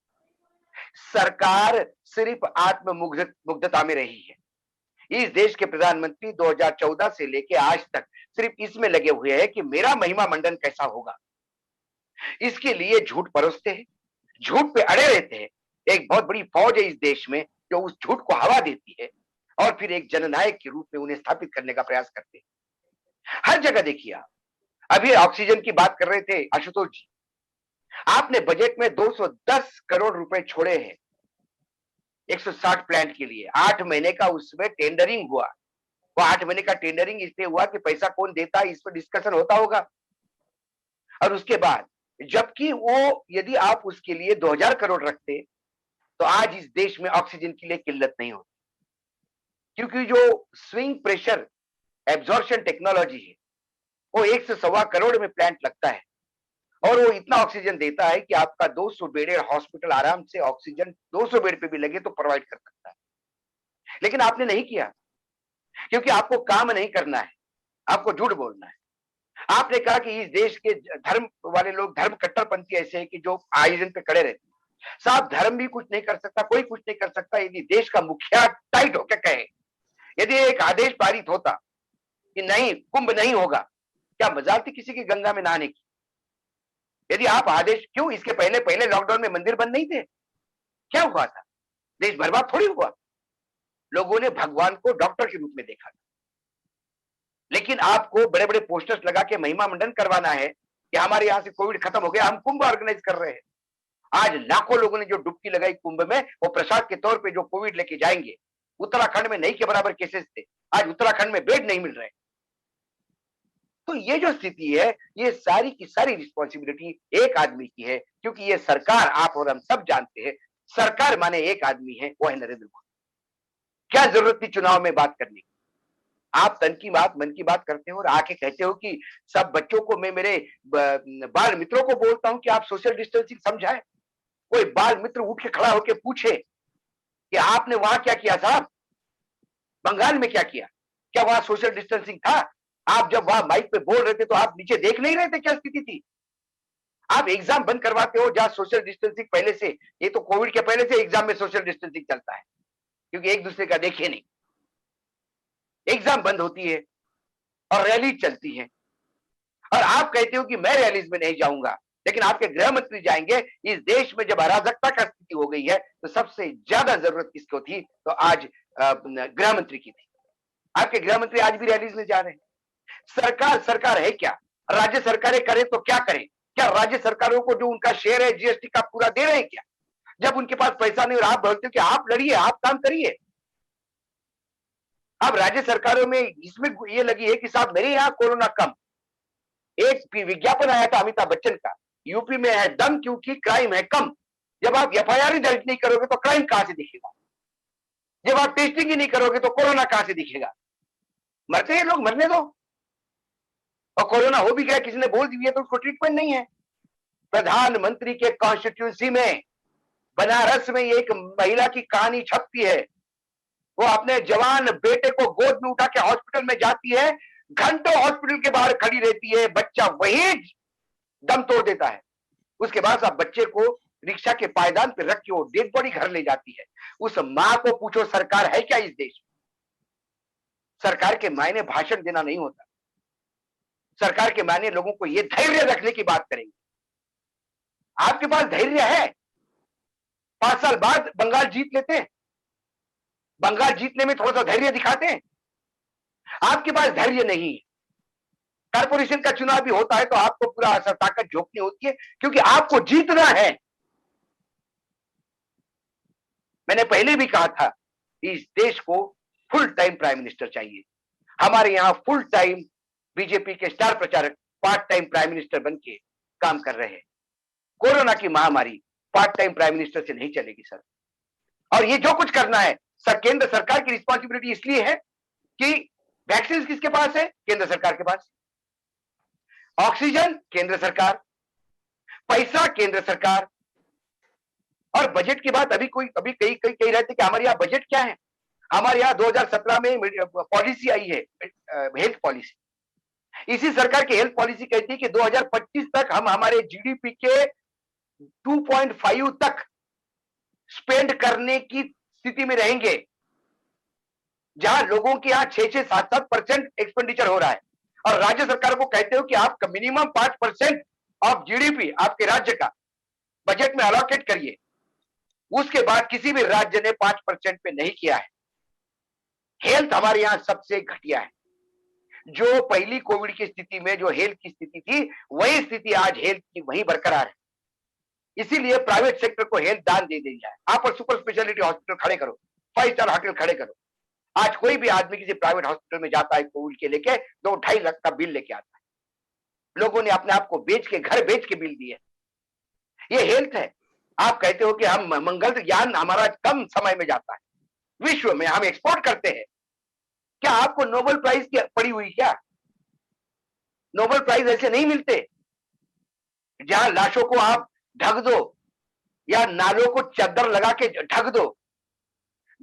S5: सरकार सिर्फ आत्ममुग्धता में रही है। इस देश के प्रधानमंत्री 2014 से लेके आज तक सिर्फ इसमें लगे हुए हैं कि मेरा महिमा मंडन कैसा होगा। इसके लिए झूठ परोसते हैं, झूठ पे अड़े रहते हैं। एक बहुत बड़ी फौज है इस देश में जो उस झूठ को हवा देती है और फिर एक जननायक के रूप में उन्हें स्थापित करने का प्रयास करते हैं। हर जगह देखिए आप, अभी ऑक्सीजन की बात कर रहे थे आशुतोष जी, आपने बजट में 210 करोड़ रुपए छोड़े हैं 160 प्लांट के लिए। 8 महीने का उसमें टेंडरिंग हुआ। वो 8 महीने का टेंडरिंग इसलिए हुआ कि पैसा कौन देता है इस पर डिस्कशन होता होगा। और उसके बाद जबकि वो, यदि आप उसके लिए 2000 करोड़ रखते तो आज इस देश में ऑक्सीजन के लिए किल्लत नहीं होती, क्योंकि जो स्विंग प्रेशर एब्जॉर्प्शन टेक्नोलॉजी है वो 1 से 1.25 करोड़ में प्लांट लगता है और वो इतना ऑक्सीजन देता है कि आपका 200 बेडेड हॉस्पिटल आराम से ऑक्सीजन 200 बेड पे भी लगे तो प्रोवाइड कर सकता है। लेकिन आपने नहीं किया, क्योंकि आपको काम नहीं करना है, आपको झूठ बोलना है। आपने कहा कि इस देश के धर्म वाले लोग, धर्म कट्टरपंथी ऐसे हैं कि जो आयोजन पे खड़े रहते हैं। साहब, धर्म भी कुछ नहीं कर सकता, कोई कुछ नहीं कर सकता यदि देश का मुखिया टाइट होकर कहे, यदि एक आदेश पारित होता कि नहीं, कुंभ नहीं होगा, क्या मजाल थी किसी की गंगा में नहाने की? यदि आप आदेश, क्यों इसके पहले पहले लॉकडाउन में मंदिर बंद नहीं थे? क्या हुआ था? देश बर्बाद थोड़ी हुआ। लोगों ने भगवान को डॉक्टर के रूप में देखा था। लेकिन आपको बड़े बड़े पोस्टर्स लगा के महिमा मंडन करवाना है कि हमारे यहां से कोविड खत्म हो गया, हम कुंभ ऑर्गेनाइज कर रहे हैं। आज लाखों लोगों ने जो डुबकी लगाई कुंभ में, वो प्रसाद के तौर पे जो कोविड लेके जाएंगे। उत्तराखंड में नहीं के बराबर केसेस थे, आज उत्तराखंड में बेड नहीं मिल रहे। तो ये जो स्थिति है, ये सारी की सारी रिस्पॉन्सिबिलिटी एक आदमी की है, क्योंकि ये सरकार, आप और हम सब जानते हैं, सरकार माने एक आदमी है, वो है नरेंद्र मोदी। क्या जरूरत थी चुनाव में बात करने की? आप तन की बात, मन की बात करते हो और आके कहते हो कि सब बच्चों को, मैं मेरे बाल मित्रों को बोलता हूं कि आप सोशल डिस्टेंसिंग समझाएं। कोई बाल मित्र उठ के खड़ा होकर पूछे कि आपने वहां क्या किया साहब, बंगाल में क्या किया, क्या वहां सोशल डिस्टेंसिंग था? आप जब वहां माइक पे बोल रहे थे तो आप नीचे देख नहीं रहे थे क्या स्थिति थी? आप एग्जाम बंद करवाते हो जहां सोशल डिस्टेंसिंग पहले से, ये तो कोविड के पहले से एग्जाम में सोशल डिस्टेंसिंग चलता है, क्योंकि एक दूसरे का देखिए नहीं। एग्जाम बंद होती है और रैली चलती है और आप कहते हो कि मैं रैलीज में नहीं जाऊंगा, लेकिन आपके गृह मंत्री जाएंगे। इस देश में जब अराजकता का स्थिति हो गई है तो सबसे ज्यादा जरूरत किसको थी? तो आज गृह मंत्री की थी। आपके गृह मंत्री आज भी रैलीज में जा रहे हैं। सरकार सरकार है क्या? राज्य सरकारें करें तो क्या करें? क्या राज्य सरकारों को जो उनका शेयर है जीएसटी का पूरा दे रहे हैं क्या? जब उनके पास पैसा नहीं और आप बोलते हो कि आप लड़िए, आप काम करिए। अब राज्य सरकारों में इसमें ये लगी है कि साहब मेरे यहाँ कोरोना कम। एक विज्ञापन आया था अमिताभ बच्चन का, यूपी में है दम क्योंकि क्राइम है कम। जब आप एफआईआर ही दर्ज नहीं करोगे तो क्राइम कहां से दिखेगा? जब आप टेस्टिंग ही नहीं करोगे तो कोरोना कहां से दिखेगा? मरते हैं लोग, मरने दो। और कोरोना हो भी गया, किसी ने बोल दिया तो उसको ट्रीटमेंट नहीं है। प्रधानमंत्री के कॉन्स्टिट्यूंसी में बनारस में एक महिला की कहानी छपती है। वो अपने जवान बेटे को गोद में उठा के हॉस्पिटल में जाती है, घंटों हॉस्पिटल के बाहर खड़ी रहती है, बच्चा वहीं दम तोड़ देता है। उसके बाद साहब बच्चे को रिक्शा के पायदान पे रख के वो डेड बॉडी घर ले जाती है। उस मां को पूछो सरकार है क्या इस देश में? सरकार के मायने भाषण देना नहीं होता। सरकार के मायने लोगों को ये धैर्य रखने की बात करेंगे। आपके पास धैर्य है? 5 साल बाद बंगाल जीत लेते हैं, बंगाल जीतने में थोड़ा सा धैर्य दिखाते हैं। आपके पास धैर्य नहीं है। कारपोरेशन का चुनाव भी होता है तो आपको पूरा असर ताकत झोंकनी होती है, क्योंकि आपको जीतना है। मैंने पहले भी कहा था, इस देश को फुल टाइम प्राइम मिनिस्टर चाहिए। हमारे यहां फुल टाइम बीजेपी के स्टार प्रचारक पार्ट टाइम प्राइम मिनिस्टर बन के काम कर रहे हैं। कोरोना की महामारी पार्ट टाइम प्राइम मिनिस्टर से नहीं चलेगी सर। और ये जो कुछ करना है सर, केंद्र सरकार की रिस्पॉन्सिबिलिटी इसलिए है कि वैक्सीन किसके पास है? केंद्र सरकार के पास। ऑक्सीजन केंद्र सरकार, पैसा केंद्र सरकार। और बजट की बात अभी कई रहे थे कि हमारे यहाँ बजट क्या है। हमारे यहाँ 2017 में पॉलिसी आई है, हेल्थ पॉलिसी। इसी सरकार की हेल्थ पॉलिसी कहती है कि 2025 तक हम हमारे जीडीपी के 2.5 तक स्पेंड करने की स्थिति में रहेंगे, जहां लोगों के यहाँ 6-7% एक्सपेंडिचर हो रहा है। और राज्य सरकार को कहते हो कि आप मिनिमम 5% ऑफ जीडीपी आपके राज्य का बजट में अलॉकेट करिए। उसके बाद किसी भी राज्य ने 5% पे नहीं किया है। हेल्थ हमारे यहां सबसे घटिया है। जो पहली कोविड की स्थिति में जो हेल्थ की स्थिति थी, वही स्थिति आज हेल्थ की वही बरकरार है। इसीलिए प्राइवेट सेक्टर को हेल्थ दान दे दी जाए। आप सुपर स्पेशलिटी हॉस्पिटल खड़े करो, 5 स्टार होटल खड़े करो। आज कोई भी आदमी किसी प्राइवेट हॉस्पिटल में जाता है कोविड के लेके 2-2.5 लाख का बिल लेके आता है। लोगों ने अपने आप को बेच के, घर बेच के बिल दिए। ये हेल्थ है। आप कहते हो कि हम मंगल यान हमारा कम समय में जाता है, विश्व में हम एक्सपोर्ट करते हैं। क्या आपको नोबेल प्राइज की पड़ी हुई क्या? नोबेल प्राइज ऐसे नहीं मिलते जहां लाशों को आप ढक दो या नालों को चादर लगा के ढक दो।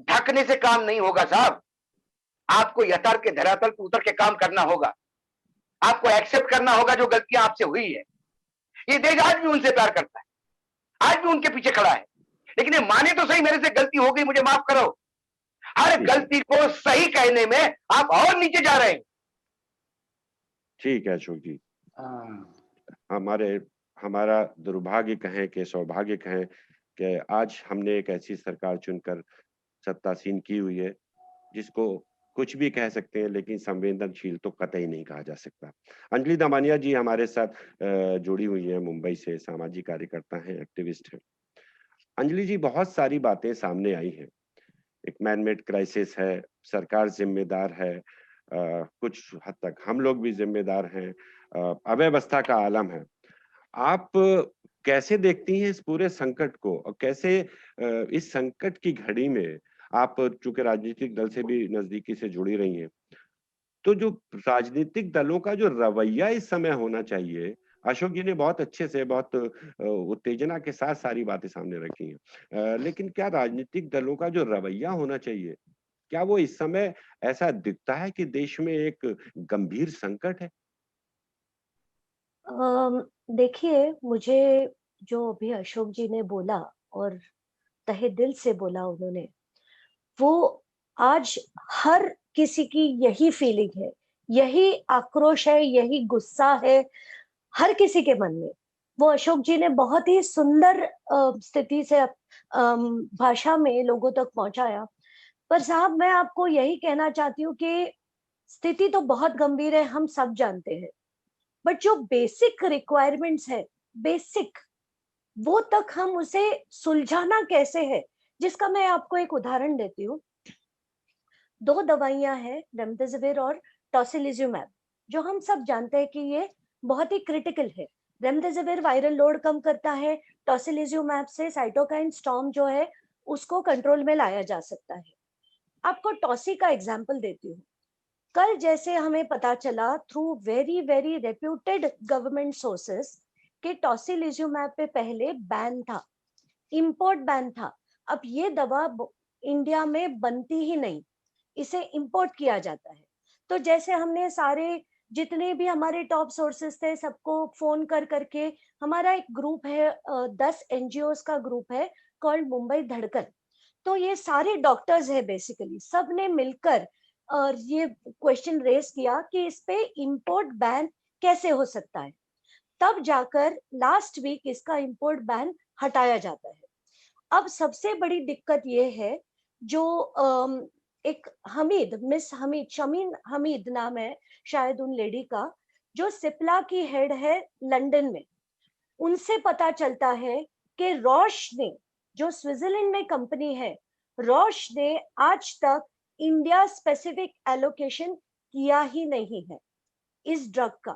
S5: ढकने से काम नहीं होगा साहब। आपको यथार्थ के धरातल पर उतर के काम करना होगा। आपको एक्सेप्ट करना होगा जो गलतियां आपसे हुई है। ये देश आज भी उनसे प्यार करता है, आज भी उनके पीछे खड़ा है। लेकिन ये माने तो सही, मेरे से गलती हो गई, मुझे माफ करो। हर गलती को सही कहने में आप और नीचे जा रहे हैं।
S1: ठीक है अशोक जी। हमारा दुर्भाग्य कहें कि सौभाग्य कहें कि आज हमने एक ऐसी सरकार चुनकर सत्तासीन की हुई है जिसको कुछ भी कह सकते हैं, लेकिन संवेदनशील तो कतई नहीं कहा जा सकता। अंजलि दमानिया जी हमारे साथ जुड़ी हुई हैं, मुंबई से सामाजिक कार्यकर्ता हैं, एक्टिविस्ट हैं। अंजलि जी, बहुत सारी बातें सामने आई हैं। एक मैनमेड क्राइसिस है, सरकार जिम्मेदार है, कुछ हद तक हम लोग भी जिम्मेदार हैं, अव्यवस्था का आलम है। आप कैसे देखती हैं इस पूरे संकट को, और कैसे इस संकट की घड़ी में आप चूंकि राजनीतिक दल से भी नजदीकी से जुड़ी रही हैं, तो जो राजनीतिक दलों का जो रवैया इस समय होना चाहिए, अशोक जी ने बहुत अच्छे से, बहुत उत्तेजना के साथ सारी बातें सामने रखी हैं, लेकिन क्या राजनीतिक दलों का जो रवैया होना चाहिए, क्या वो इस समय ऐसा दिखता है कि देश में एक गंभीर संकट है?
S6: देखिए, मुझे जो अभी अशोक जी ने बोला और तहे दिल से बोला उन्होंने, वो आज हर किसी की यही फीलिंग है, यही आक्रोश है, यही गुस्सा है हर किसी के मन में। वो अशोक जी ने बहुत ही सुंदर स्थिति से भाषा में लोगों तक पहुंचाया। पर साहब, मैं आपको यही कहना चाहती हूँ कि स्थिति तो बहुत गंभीर है, हम सब जानते हैं, बट जो बेसिक रिक्वायरमेंट्स है, बेसिक, वो तक हम उसे सुलझाना कैसे है, जिसका मैं आपको एक उदाहरण देती हूँ। 2 दवाइयां हैं, रेमडेसिविर और टोसिलिजुमैब, जो हम सब जानते हैं कि ये बहुत ही क्रिटिकल है। रेमडेसिविर वायरल लोड कम करता है, टोसिलिजुमैब से साइटोकाइन स्टॉर्म जो है उसको कंट्रोल में लाया जा सकता है। आपको टॉसी का एग्जांपल देती हूँ। कल जैसे हमें पता चला through very very reputed government sources कि टॉसिलिजुमैब पे पहले बैन था, इंपोर्ट बैन था। अब ये दवा इंडिया में बनती ही नहीं, इसे इंपोर्ट किया जाता है। तो जैसे हमने सारे जितने भी हमारे टॉप सोर्सेस थे सबको फोन कर करके, हमारा एक ग्रुप है 10 एनजीओस का ग्रुप है कॉल्ड मुंबई धड़कन। तो ये सारे डॉक्टर्स है, बेसिकली सब ने मिलकर और ये क्वेश्चन रेज किया कि इस पे इंपोर्ट बैन कैसे हो सकता है। तब जाकर लास्ट वीक इसका इंपोर्ट बैन हटाया जाता है। अब सबसे बड़ी दिक्कत ये है, जो एक हमीद, मिस हमीद, शमीन हमीद नाम है शायद उन लेडी का, जो सिप्ला की हेड है लंदन में, उनसे पता चलता है कि रॉश ने, जो स्विट्जरलैंड में कंपनी है, रॉश ने आज तक इंडिया स्पेसिफिक एलोकेशन किया ही नहीं है इस ड्रग का।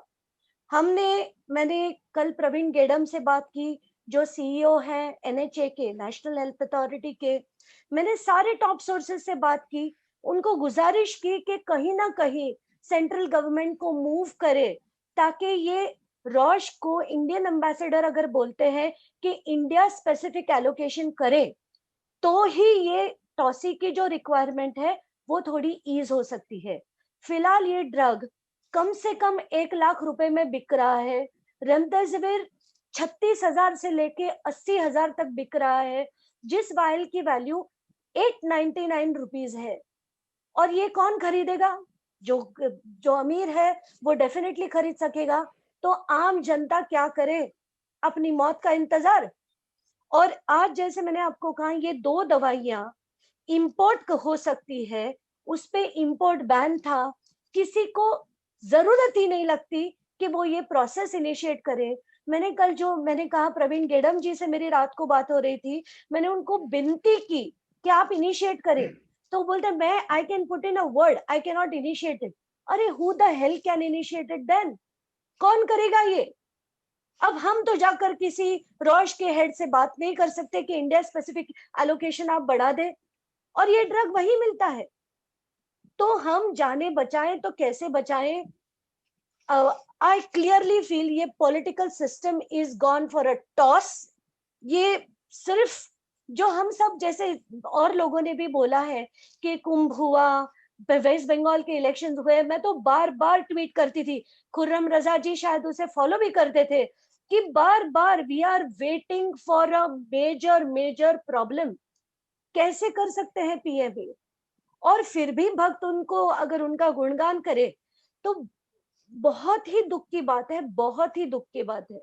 S6: मैंने कल प्रवीण गेडम से बात की, जो सीईओ है एनएचए के, नेशनल हेल्थ अथॉरिटी के। मैंने सारे टॉप सोर्सेस से बात की, उनको गुजारिश की कि कहीं ना कहीं सेंट्रल गवर्नमेंट को मूव करे, ताकि ये रॉश को इंडियन एम्बेसडर अगर बोलते हैं कि इंडिया स्पेसिफिक एलोकेशन करे, तो ही ये टॉसी की जो रिक्वायरमेंट है वो थोड़ी ईज हो सकती है। फिलहाल ये ड्रग कम से कम 1 लाख रुपए में बिक रहा है। रेमडेसिविर 36,000 से लेके 80,000 तक बिक रहा है, जिस वायल की वैल्यू 899 रुपीज है। और ये कौन खरीदेगा? जो जो अमीर है वो डेफिनेटली खरीद सकेगा, तो आम जनता क्या करे? अपनी मौत का इंतजार। और आज जैसे मैंने आपको कहा, ये 2 दवाइयां इंपोर्ट हो सकती है, उस पे इंपोर्ट बैन था, किसी को जरूरत ही नहीं लगती कि वो ये प्रोसेस इनिशिएट करे। मैंने कहा, प्रवीण गेडम जी से मेरी रात को बात हो रही थी, मैंने उनको विनती की कि आप इनिशिएट करें, तो बोलते मैं I can put in a word, I can not initiate it. अरे who the hell can initiate it then? कौन करेगा ये? अब हम तो जाकर किसी रॉश के हेड से बात नहीं कर सकते कि इंडिया स्पेसिफिक एलोकेशन आप बढ़ा दे, और ये ड्रग वही मिलता है। तो हम जाने बचाएं तो कैसे बचाएं? आई क्लियरली फील ये political system is gone for a toss. ये सिर्फ जो हम सब जैसे और लोगों ने भी बोला है कि कुंभ हुआ, वेस्ट बंगाल के इलेक्शन हुए, मैं तो बार बार ट्वीट करती थी, खुर्रम रजा जी शायद उसे फॉलो भी करते थे, कि बार बार we are waiting for a major major problem. कैसे कर सकते हैं पीएम? और फिर भी भक्त उनको अगर उनका गुणगान करे तो बहुत ही दुख की बात है, बहुत ही दुख की बात है।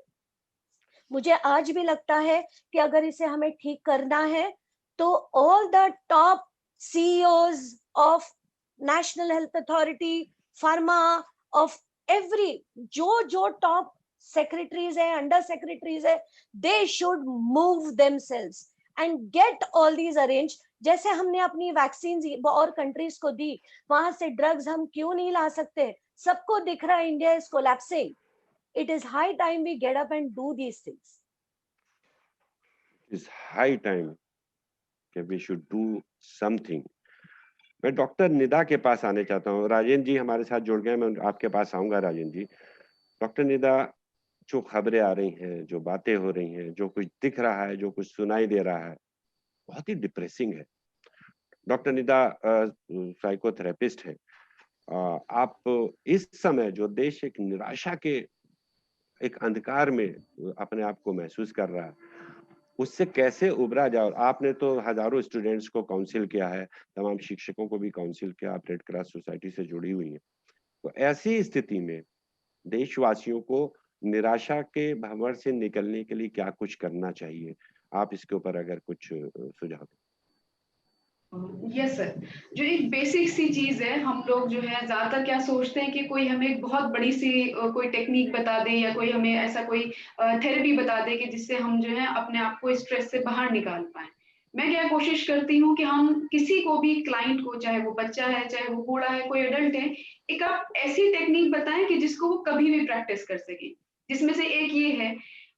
S6: मुझे आज भी लगता है कि अगर इसे हमें ठीक करना है तो all the top CEOs of national health authority, pharma, of every, जो जो टॉप सेक्रेटरीज है, अंडर सेक्रेटरीज है, they should move themselves and get all these arrange. जैसे हमने अपनी वैक्सीन और कंट्रीज को दी, वहां से ड्रग्स हम क्यों नहीं ला सकते? सबको दिख रहा है India is collapsing. It is high time we get up and do these things.
S1: It's high time that we should do something. मैं डॉक्टर निदा के पास आने चाहता हूँ। राजेंद्र जी हमारे साथ जुड़ गए, मैं आपके पास आऊंगा। राजेंद्र जी, डॉक्टर निदा, जो खबरें आ रही हैं, जो बातें हो रही हैं, जो कुछ दिख रहा है, जो कुछ सुनाई दे रहा है, बहुत ही डिप्रेसिंग है। डॉक्टर निदा साइकोथेरेपिस्ट है। आप इस समय जो देश एक निराशा के एक अंधकार में अपने आप को महसूस कर रहा है, उससे कैसे उबरा जाए? आपने तो हजारों स्टूडेंट्स को काउंसिल किया है, तमाम शिक्षकों को भी काउंसिल किया, आप रेड क्रॉस सोसाइटी से जुड़ी हुई हैं। तो ऐसी स्थिति में देशवासियों को निराशा के भंवर से निकलने के लिए क्या कुछ करना चाहिए? आप इसके ऊपर अगर कुछ सुझाव दें।
S7: यस सर, जो एक बेसिक सी चीज है, हम लोग जो है ज्यादातर क्या सोचते हैं कि कोई हमें एक बहुत बड़ी सी कोई टेक्निक बता दे या कोई हमें ऐसा कोई थेरेपी बता दे कि जिससे हम जो है अपने आप को स्ट्रेस से बाहर निकाल पाए। मैं क्या कोशिश करती हूँ कि हम किसी को भी क्लाइंट को, चाहे वो बच्चा है चाहे वो बूढ़ा है कोई एडल्ट है, एक आप ऐसी टेक्निक बताएं कि जिसको वो कभी भी प्रैक्टिस कर सके। जिसमें से एक ये है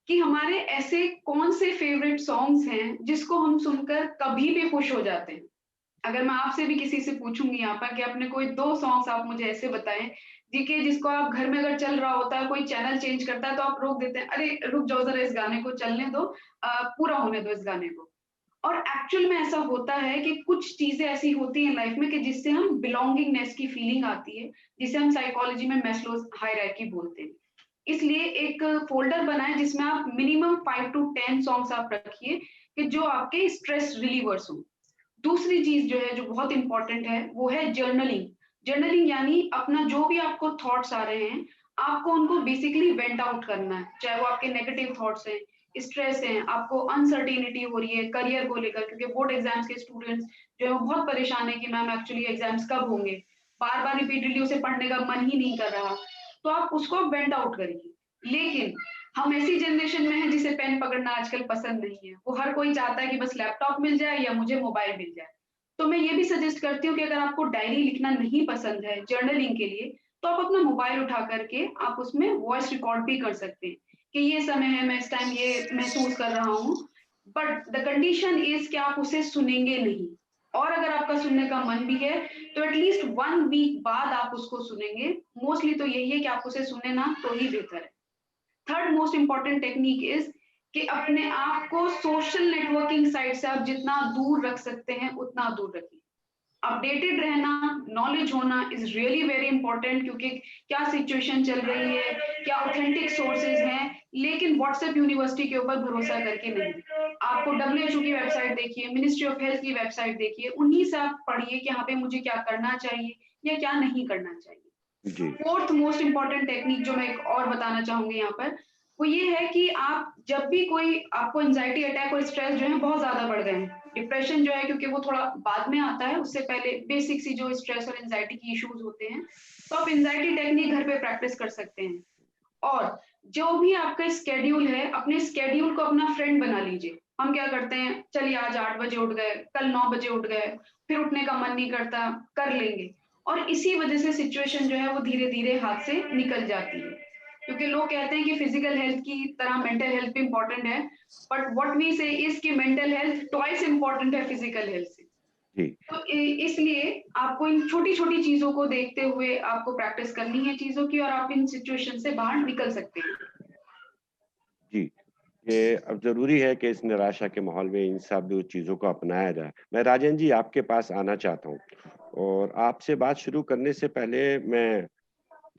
S7: कि हमारे ऐसे कौन से फेवरेट सॉन्ग्स हैं जिसको हम सुनकर कभी भी खुश हो जाते हैं। अगर मैं आपसे भी किसी से पूछूंगी यहाँ पर कि आपने कोई 2 सॉन्ग्स आप मुझे ऐसे बताएं जिके जिसको आप घर में अगर चल रहा होता है, कोई चैनल चेंज करता है तो आप रोक देते हैं, अरे रुक जाओ जरा इस गाने को चलने दो, पूरा होने दो इस गाने को। और एक्चुअल में ऐसा होता है कि कुछ चीजें ऐसी होती हैं लाइफ में कि जिससे हम बिलोंगिंगनेस की फीलिंग आती है, जिसे हम साइकोलॉजी में मैस्लोज हायरार्की बोलते हैं। इसलिए एक फोल्डर बनाएं जिसमें आप मिनिमम 5 to 10 सॉन्ग्स आप रखिए कि जो आपके स्ट्रेस रिलीवर्स हो। दूसरी चीज जो है जो बहुत इंपॉर्टेंट है वो है जर्नलिंग। जर्नलिंग यानी अपना जो भी आपको थॉट्स आ रहे हैं आपको उनको बेसिकली वेंट आउट करना है, चाहे वो आपके नेगेटिव थॉट्स हैं, स्ट्रेस है, आपको अनसर्टेनिटी हो रही है करियर को लेकर, क्योंकि बोर्ड एग्जाम्स के स्टूडेंट्स जो है वो बहुत परेशान है कि मैम एक्चुअली एग्जाम्स कब होंगे, बार बार रिपीटेडली उसे पढ़ने का मन ही नहीं कर रहा। तो आप उसको वेंट आउट करिए। लेकिन हम ऐसी जनरेशन में हैं जिसे पेन पकड़ना आजकल पसंद नहीं है, वो हर कोई चाहता है कि बस लैपटॉप मिल जाए या मुझे मोबाइल मिल जाए। तो मैं ये भी सजेस्ट करती हूँ कि अगर आपको डायरी लिखना नहीं पसंद है जर्नलिंग के लिए, तो आप अपना मोबाइल उठा करके आप उसमें वॉइस रिकॉर्ड भी कर सकते हैं कि ये समय है, मैं इस टाइम ये महसूस कर रहा हूँ। बट द कंडीशन इज कि आप उसे सुनेंगे नहीं, और अगर आपका सुनने का मन भी है तो एटलीस्ट 1 वीक बाद आप उसको सुनेंगे। मोस्टली तो यही है कि आप उसे सुने ना तो ही बेहतर है। Third most important technique is कि अपने आप को सोशल नेटवर्किंग साइट से आप जितना दूर रख सकते हैं उतना दूर रखिए। अपडेटेड रहना, नॉलेज होना इज रियली वेरी इंपॉर्टेंट, क्योंकि क्या सिचुएशन चल रही है, क्या ऑथेंटिक सोर्सेज हैं, लेकिन व्हाट्सएप यूनिवर्सिटी के ऊपर भरोसा करके नहीं। आपको WHO की वेबसाइट देखिए, मिनिस्ट्री ऑफ हेल्थ की वेबसाइट देखिए, उन्हीं से आप पढ़िए कि यहाँ पे मुझे क्या करना चाहिए या क्या नहीं करना चाहिए।
S1: जी,
S7: फोर्थ मोस्ट इंपॉर्टेंट टेक्निक जो मैं एक और बताना चाहूंगी यहाँ पर, वो ये है कि आप जब भी कोई आपको एंजाइटी अटैक और स्ट्रेस जो है बहुत ज्यादा बढ़ गए हैं, डिप्रेशन जो है क्योंकि वो थोड़ा बाद में आता है, उससे पहले बेसिक सी जो स्ट्रेस और एंजाइटी की इश्यूज होते हैं, तो आप एंजाइटी टेक्निक घर पे प्रैक्टिस कर सकते हैं। और जो भी आपका स्केड्यूल है, अपने स्केड्यूल को अपना फ्रेंड बना लीजिए। हम क्या करते हैं, चलिए आज 8 बजे उठ गए, कल 9 बजे उठ गए, फिर उठने का मन नहीं करता, कर लेंगे। और इसी वजह से सिचुएशन जो है वो धीरे धीरे हाथ से निकल जाती है, क्योंकि लोग कहते हैं कि फिजिकल हेल्थ की तरह मेंटल हेल्थ भी इंपॉर्टेंट है, बट व्हाट वी से इज कि मेंटल हेल्थ ट्वाइस इंपॉर्टेंट है फिजिकल हेल्थ से।
S1: जी,
S7: तो इसलिए आपको इन छोटी छोटी चीजों को देखते हुए आपको प्रैक्टिस करनी है चीजों की, और आप इन सिचुएशन से बाहर निकल सकते हैं।
S1: जी। ये अब ज़रूरी है कि इस निराशा के माहौल में इन सब चीज़ों को अपनाया जाए। मैं राजन जी आपके पास आना चाहता हूँ, और आपसे बात शुरू करने से पहले मैं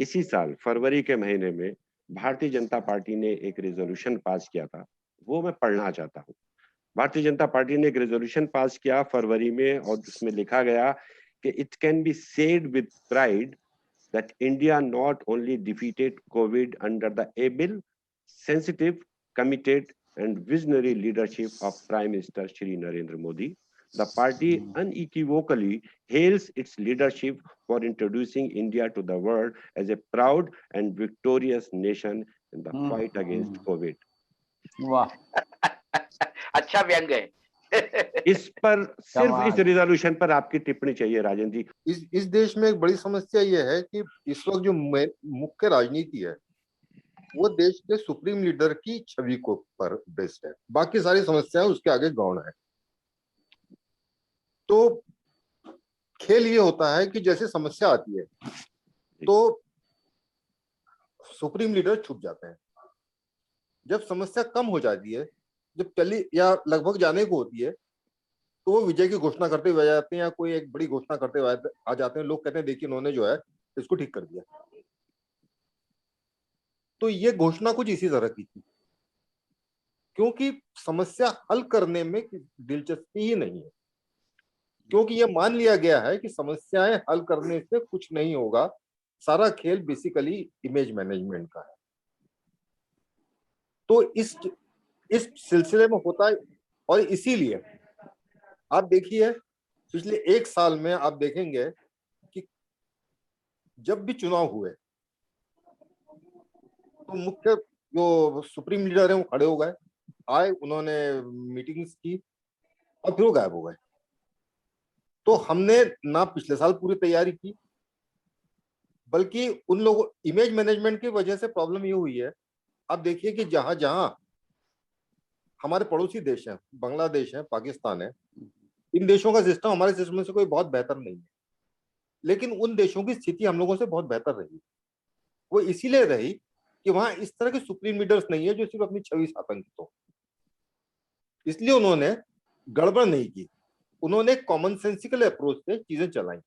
S1: इसी साल फरवरी के महीने में भारतीय जनता पार्टी ने एक रिज़ॉल्यूशन पास किया था, वो मैं पढ़ना चाहता हूँ। भारतीय जनता पार्टी ने एक रिज़ॉल्यूशन पास किया फरवरी में, और उसमें लिखा गया कि it can be said with pride that India not only defeated COVID under the able, sensitive, committed, and visionary leadership of Prime Minister Shri Narendra Modi, the party unequivocally hails its leadership for introducing India to the world as a proud and victorious nation in the fight against COVID.
S2: वाह,
S5: अच्छा व्यंग है।
S1: इस पर सिर्फ इस resolution पर आपकी टिप्पणी चाहिए राजन जी।
S8: इस देश में एक बड़ी समस्या यह है कि इस वक्त जो मुख्य राजनीति है वो देश के सुप्रीम लीडर की छवि को पर बेस्ड है, बाकी सारी समस्याएं उसके आगे गौण है। तो खेल ये होता है कि जैसे समस्या आती है तो सुप्रीम लीडर छुप जाते हैं, जब समस्या कम हो जाती है, जब चली या लगभग जाने को होती है, तो वो विजय की घोषणा करते हुए आ जाते हैं या कोई एक बड़ी घोषणा करते हुए आ जाते हैं। लोग कहते हैं देखिए उन्होंने जो है इसको ठीक कर दिया। तो ये घोषणा कुछ इसी तरह की थी, क्योंकि समस्या हल करने में दिलचस्पी ही नहीं है, क्योंकि ये मान लिया गया है कि समस्याएं हल करने से कुछ नहीं होगा, सारा खेल बेसिकली इमेज मैनेजमेंट का है। तो इस सिलसिले में होता है, और इसीलिए आप देखिए पिछले 1 साल में आप देखेंगे कि जब भी चुनाव हुए तो मुख्य जो सुप्रीम लीडर है वो खड़े हो गए, आए, उन्होंने मीटिंग्स की और फिर वो गायब हो गए। तो हमने ना पिछले साल पूरी तैयारी की, बल्कि उन लोगों इमेज मैनेजमेंट की वजह से प्रॉब्लम ये हुई है। आप देखिए कि जहां जहां हमारे पड़ोसी देश हैं, बांग्लादेश है, पाकिस्तान है, इन देशों का सिस्टम हमारे सिस्टम से कोई बहुत बेहतर नहीं है, लेकिन उन देशों की स्थिति हम लोगों से बहुत बेहतर रही। वो इसीलिए रही कि वहां इस तरह के सुप्रीम लीडर्स नहीं है जो सिर्फ अपनी छवि से आतंकित हो, इसलिए उन्होंने गड़बड़ नहीं की, उन्होंने कॉमन सेंसिकल अप्रोच से चीजें चलाई।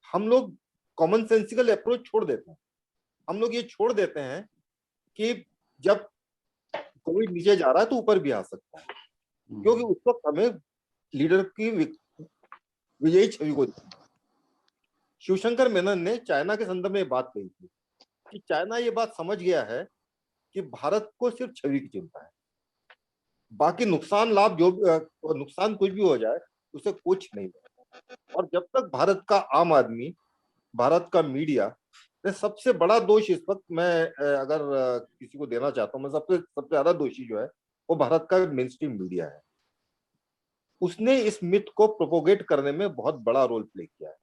S8: हम लोग कॉमन सेंसिकल अप्रोच छोड़ देते हैं, हम लोग ये छोड़ देते हैं कि जब कोई नीचे जा रहा है तो ऊपर भी आ सकता है, क्योंकि उस वक्त हमें लीडर की विजयी छवि को शिवशंकर मेनन ने चाइना के संदर्भ में बात कही थी कि चाइना ये बात समझ गया है कि भारत को सिर्फ छवि की चिंता है, बाकी नुकसान लाभ जो नुकसान कुछ भी हो जाए उसे कुछ नहीं है। और जब तक भारत का आम आदमी, भारत का मीडिया ने सबसे बड़ा दोष इस वक्त मैं अगर किसी को देना चाहता हूं, मैं सबसे ज्यादा दोषी जो है वो भारत का मेन स्ट्रीम मीडिया है। उसने इस मिथ को प्रोपोगेट करने में बहुत बड़ा रोल प्ले किया है।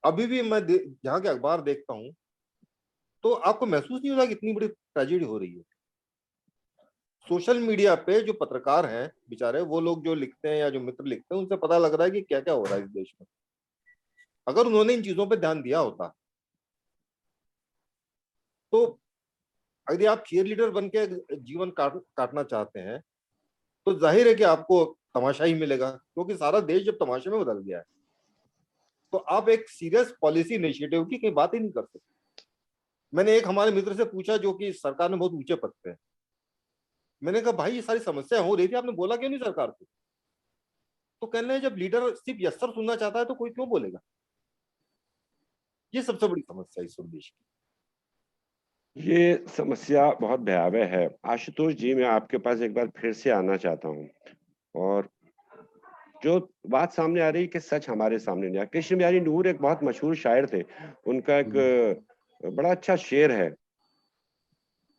S8: अभी भी मैं जहां के अखबार देखता हूं तो आपको महसूस नहीं होता कि इतनी बड़ी ट्रेजेडी हो रही है। सोशल मीडिया पे जो पत्रकार हैं बेचारे, वो लोग जो लिखते हैं या जो मित्र लिखते हैं, उनसे पता लग रहा है कि क्या क्या हो रहा है इस देश में। अगर उन्होंने इन चीजों पे ध्यान दिया होता तो, यदि आप चीयर लीडर बन के जीवन काटना चाहते हैं तो जाहिर है कि आपको तमाशा ही मिलेगा, क्योंकि सारा देश जब तमाशे में बदल गया है तो आप एक सीरियस पॉलिसी इनिशिएटिव की कहीं बात ही नहीं कर सकते। मैंने एक हमारे मित्र से पूछा जो कि सरकार में बहुत ऊंचे पद पे है, मैंने कहा भाई ये सारी समस्या हो रही थी, आपने बोला क्यों नहीं सरकार को? तो कहने जब लीडर सिर्फ यस सर सुनना चाहता है तो कोई क्यों बोलेगा। ये सबसे बड़ी समस्या इस देश की।
S1: ये समस्या बहुत भयावह है। आशुतोष जी, मैं आपके पास एक बार फिर से आना चाहता हूँ, और जो बात सामने आ रही है कि सच हमारे सामने नहीं आ। कृष्ण बिहारी नूर एक बहुत मशहूर शायर थे, उनका एक बड़ा अच्छा शेर है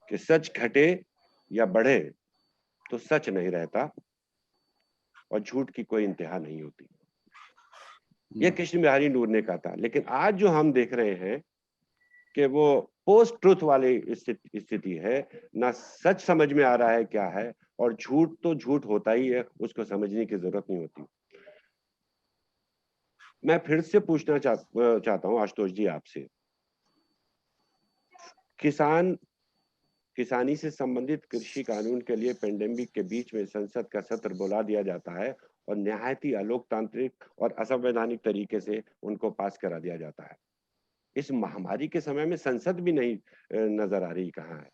S1: कि सच घटे या बढ़े तो सच नहीं रहता और झूठ की कोई इंतहा नहीं होती। ये कृष्ण बिहारी नूर ने कहा था। लेकिन आज जो हम देख रहे हैं कि वो पोस्ट ट्रुथ वाली स्थिति है, ना सच समझ में आ रहा है क्या है, और झूठ तो झूठ होता ही है, उसको समझने की जरूरत नहीं होती। मैं फिर से पूछना चाहता हूं आशुतोष जी आपसे, किसानी से संबंधित कृषि कानून के लिए पेंडेमिक के बीच में संसद का सत्र बुला दिया जाता है और निहायत ही अलोकतांत्रिक और असंवैधानिक तरीके से उनको पास करा दिया जाता है। इस महामारी के समय में संसद भी नहीं नजर आ रही कहाँ है।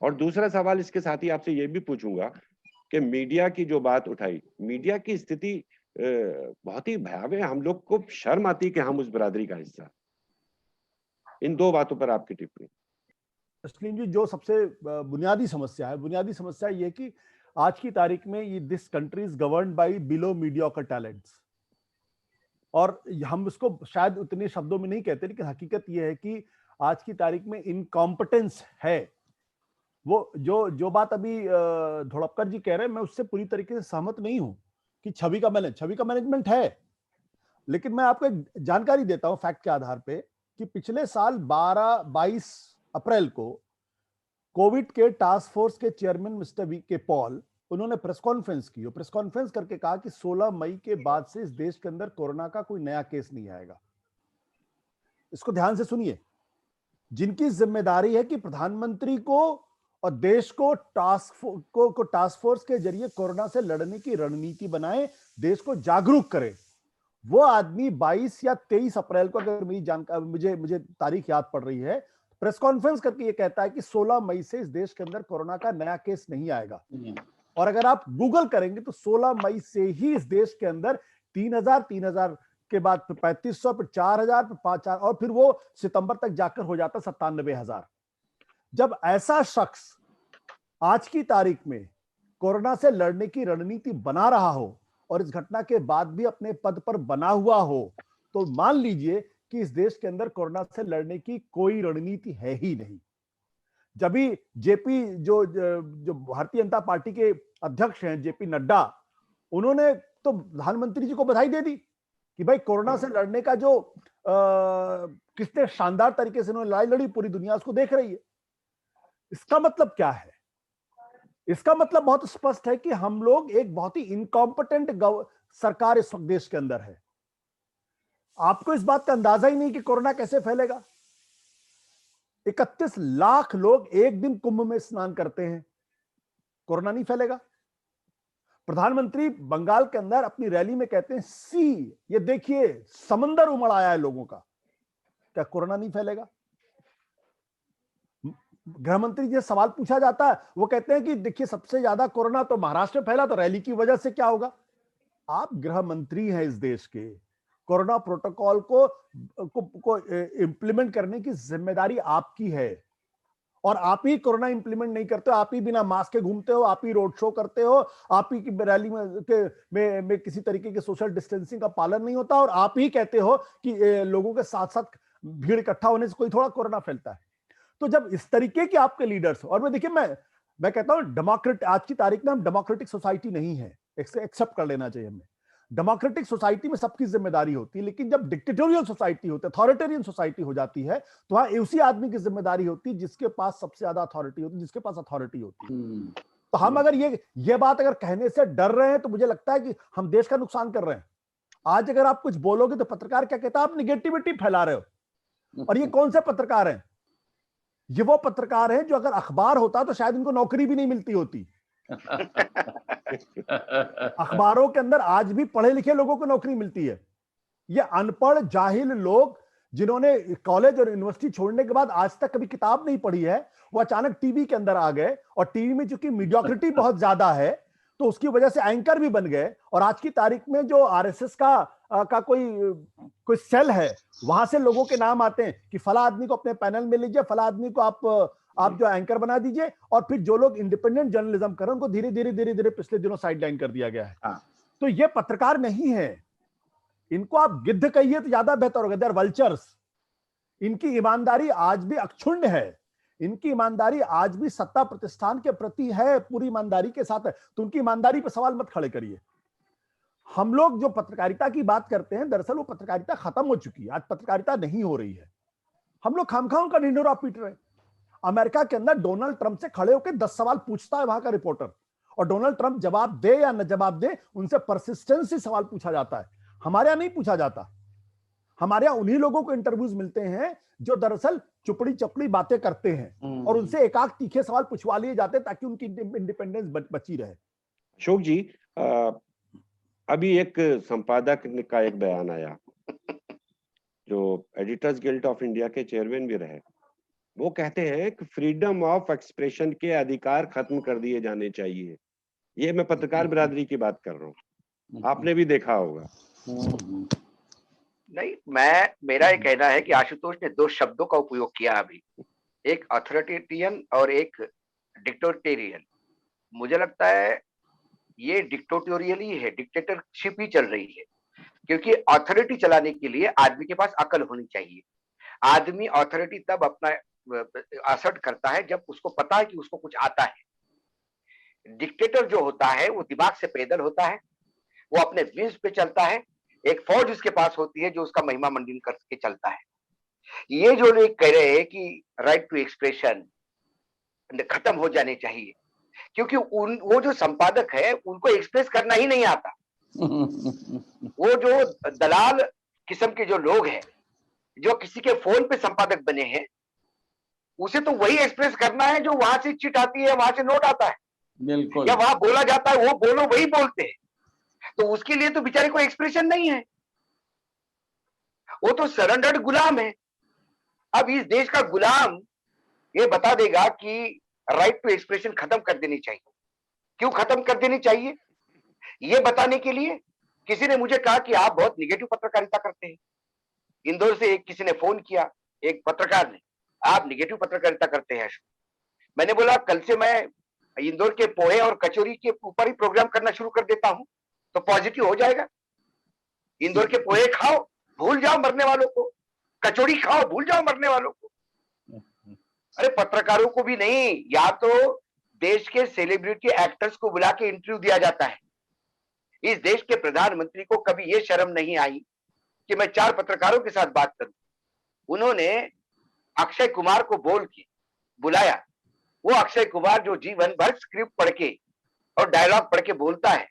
S1: और दूसरा सवाल इसके साथ ही आपसे ये भी पूछूंगा कि मीडिया की जो बात उठाई, मीडिया की स्थिति बहुत ही भयावह है। हम लोग को शर्म आती कि हम उस बिरादरी का हिस्सा। इन दो बातों पर आपकी टिप्पणी।
S2: तस्लीम जी, जो सबसे बुनियादी समस्या ये कि आज की तारीख में ये this country is governed bye below mediocre talents, और हम इसको शायद उतने शब्दों में नहीं कहते, लेकिन हकीकत यह है कि आज की तारीख में इनकॉम्पिटेंस है। वो जो बात अभी धोड़पकर जी कह रहे हैं, मैं उससे पूरी तरीके से सहमत नहीं हूं कि छवि का मैनेजमेंट है। लेकिन मैं आपको एक जानकारी देता हूं फैक्ट के आधार पे कि पिछले साल 22 अप्रैल को कोविड के टास्क फोर्स के चेयरमैन मिस्टर वी के पॉल, उन्होंने प्रेस कॉन्फ्रेंस की, प्रेस कॉन्फ्रेंस करके कहा कि 16 मई के बाद से इस देश के अंदर कोरोना का कोई नया केस नहीं आएगा। इसको ध्यान से सुनिए। जिनकी जिम्मेदारी है कि प्रधानमंत्री को और देश को टास्क फोर्स के जरिए कोरोना से लड़ने की रणनीति बनाए, देश को जागरूक करे, वो आदमी 22 या 23 अप्रैल को, अगर मेरी जानकारी मुझे तारीख याद पड़ रही है, प्रेस कॉन्फ्रेंस करके ये कहता है कि 16 मई से इस देश के अंदर कोरोना का नया केस नहीं आएगा। और अगर आप गूगल करेंगे तो 16 मई से ही इस देश के अंदर 3000 उसके बाद फिर 3500, फिर 4000, फिर 5000 और फिर वो सितंबर तक जाकर हो जाता 97,000। जब ऐसा शख्स आज की तारीख में कोरोना से लड़ने की रणनीति बना रहा हो और इस घटना के बाद भी अपने पद पर बना हुआ हो, तो मान लीजिए कि इस देश के अंदर कोरोना से लड़ने की कोई रणनीति है ही नहीं। जब भी जेपी जो भारतीय जनता पार्टी के अध्यक्ष हैं जेपी नड्डा, उन्होंने तो प्रधानमंत्री जी को बधाई दे दी कि भाई कोरोना से लड़ने का जो कितने शानदार तरीके से उन्होंने लड़ाई लड़ी, पूरी दुनिया उसको देख रही है। इसका मतलब क्या है? इसका मतलब बहुत स्पष्ट है कि हम लोग एक बहुत ही इनकॉम्पिटेंट सरकार इस वक्त देश के अंदर है। आपको इस बात का अंदाजा ही नहीं कि कोरोना कैसे फैलेगा। 31 लाख लोग एक दिन कुंभ में स्नान करते हैं, कोरोना नहीं फैलेगा। प्रधानमंत्री बंगाल के अंदर अपनी रैली में कहते हैं सी, ये देखिए समंदर उमड़ आया है लोगों का, क्या कोरोना नहीं फैलेगा? गृह मंत्री जी सवाल पूछा जाता है, वो कहते हैं कि देखिए सबसे ज्यादा कोरोना तो महाराष्ट्र में फैला, तो रैली की वजह से क्या होगा? आप गृह मंत्री हैं इस देश के, कोरोना प्रोटोकॉल को इंप्लीमेंट करने की जिम्मेदारी आपकी है और आप ही कोरोना इंप्लीमेंट नहीं करते हो, आप ही बिना मास्क के घूमते हो, आप ही रोड शो करते हो, आप ही की रैली में किसी तरीके के सोशल डिस्टेंसिंग का पालन नहीं होता और आप ही कहते हो कि लोगों के साथ साथ भीड़ इकट्ठा होने से कोई थोड़ा कोरोना फैलता है। तो जब इस तरीके के आपके लीडर्स, और मैं देखिए मैं कहता हूं डेमोक्रेट, आज की तारीख में हम डेमोक्रेटिक सोसाइटी नहीं है, एक्सेप्ट कर लेना चाहिए हमें। डेमोक्रेटिक सोसाइटी में सबकी जिम्मेदारी होती है, लेकिन जब डिक्टेटोरियल सोसाइटी होती है, अथॉरिटेरियन सोसाइटी हो जाती है, तो वहां उसी आदमी की जिम्मेदारी होती है जिसके पास सबसे ज्यादा अथॉरिटी होती है, जिसके पास अथॉरिटी होती है। तो हम अगर ये बात अगर कहने से डर रहे हैं तो मुझे लगता है कि हम देश का नुकसान कर रहे हैं। आज अगर आप कुछ बोलोगे तो पत्रकार क्या कहता है, आप निगेटिविटी फैला रहे हो। और ये कौन से पत्रकार हैं? ये वो पत्रकार हैं जो अगर अखबार होता तो शायद इनको नौकरी भी नहीं मिलती होती। अखबारों के अंदर आज भी पढ़े लिखे लोगों को नौकरी मिलती है। ये अनपढ़ जाहिल लोग जिन्होंने कॉलेज और यूनिवर्सिटी छोड़ने के बाद आज तक कभी किताब नहीं पढ़ी है, वो अचानक टीवी के अंदर आ गए और टीवी में चूंकि मीडियोक्रिटी बहुत ज्यादा है तो उसकी वजह से एंकर भी बन गए। और आज की तारीख में जो आरएसएस का कोई सेल है, वहां से लोगों के नाम आते हैं कि फला आदमी को अपने पैनल में लीजिए, फला आदमी को आप जो एंकर बना दीजिए। और फिर जो लोग इंडिपेंडेंट जर्नलिज्म कर रहे हैं उनको धीरे धीरे पिछले दिनों साइडलाइन कर दिया गया है। तो ये पत्रकार नहीं है, इनको आप गिद्ध कहिए तो ज्यादा बेहतर होगा। They are vultures. इनकी ईमानदारी आज भी अक्षुण्ण है, इनकी ईमानदारी आज भी सत्ता प्रतिष्ठान के प्रति है, पूरी ईमानदारी के साथ है। तो उनकी ईमानदारी पर सवाल मत खड़े करिए। हम लोग जो पत्रकारिता की बात करते हैं, दरअसल वो पत्रकारिता खत्म हो चुकी है, आज पत्रकारिता नहीं हो रही है। हम लोग खामखा उनका ढिंढोरा पीट रहे हैं। अमेरिका के अंदर डोनाल्ड ट्रंप से खड़े होकर 10 सवाल पूछता है वहां का रिपोर्टर, और डोनाल्ड ट्रंप जवाब दे या न जवाब दे, उनसे परसिस्टेंस सवाल पूछा जाता है। हमारे यहां नहीं पूछा जाता। हमारे यहां उन्हीं लोगों को इंटरव्यूज मिलते हैं जो दरअसल चुपड़ी चपड़ी बातें करते हैं और उनसे एकाक तीखे सवाल पूछवा लिए जाते हैं ताकि उनकी इंडिपेंडेंस बची रहे।
S1: अशोक जी, अभी एक संपादक का एक बयान आया जो एडिटर्स गिल्ड ऑफ इंडिया के चेयरमैन भी रहे। वो कहते हैं कि फ्रीडम ऑफ एक्सप्रेशन के अधिकार खत्म कर दिए जाने चाहिए। ये मैं पत्रकार बिरादरी की बात कर रहा हूँ, आपने भी देखा होगा।
S5: नहीं, मेरा ये कहना है कि आशुतोष ने 2 शब्दों का उपयोग किया अभी, एक अथॉरिटेरियन और एक डिक्टेटोरियल। मुझे लगता है ये डिक्टेटोरियल ही है, डिक्टेटरशिप ही चल रही है, क्योंकि अथॉरिटी चलाने के लिए आदमी के पास अकल होनी चाहिए। आदमी अथॉरिटी तब अपना असर्ट करता है जब उसको पता है कि उसको कुछ आता है। डिक्टेटर जो होता है वो दिमाग से पैदल होता है, वो अपने व्हील्स पे चलता है, एक फौज उसके पास होती है जो उसका महिमा मंडन करके चलता है। ये जो लोग कह रहे हैं कि राइट टू एक्सप्रेशन खत्म हो जाने चाहिए, क्योंकि वो जो संपादक है उनको एक्सप्रेस करना ही नहीं आता। वो जो दलाल किस्म के जो लोग हैं जो किसी के फोन पे संपादक बने हैं, उसे तो वही एक्सप्रेस करना है जो वहां से चिट आती है, वहां से नोट आता है,
S3: बिल्कुल,
S5: या वहां बोला जाता है, वो बोलो वही बोलते हैं। तो उसके लिए तो बेचारे कोई एक्सप्रेशन नहीं है, वो तो सरेंडर्ड गुलाम है। अब इस देश का गुलाम ये बता देगा कि राइट टू एक्सप्रेशन खत्म कर देनी चाहिए। क्यों खत्म कर देनी चाहिए? ये बताने के लिए किसी ने मुझे कहा कि आप बहुत निगेटिव पत्रकारिता करते हैं। इंदौर से एक किसी ने फोन किया, एक पत्रकार ने, आप निगेटिव पत्रकारिता करते हैं अशोक। मैंने बोला कल से मैं इंदौर के पोहे और कचौरी के ऊपर ही प्रोग्राम करना शुरू कर देता हूं, तो पॉजिटिव हो जाएगा। इंदौर के पोहे खाओ, भूल जाओ मरने वालों को, कचौड़ी खाओ, भूल जाओ मरने वालों को। अरे पत्रकारों को भी नहीं, या तो देश के सेलिब्रिटी एक्टर्स को बुला के इंटरव्यू दिया जाता है। इस देश के प्रधानमंत्री को कभी ये शर्म नहीं आई कि मैं 4 पत्रकारों के साथ बात करूं। उन्होंने अक्षय कुमार को बोल के बुलाया। वो अक्षय कुमार जो जीवन भर स्क्रिप्ट पढ़ के और डायलॉग पढ़ के बोलता है,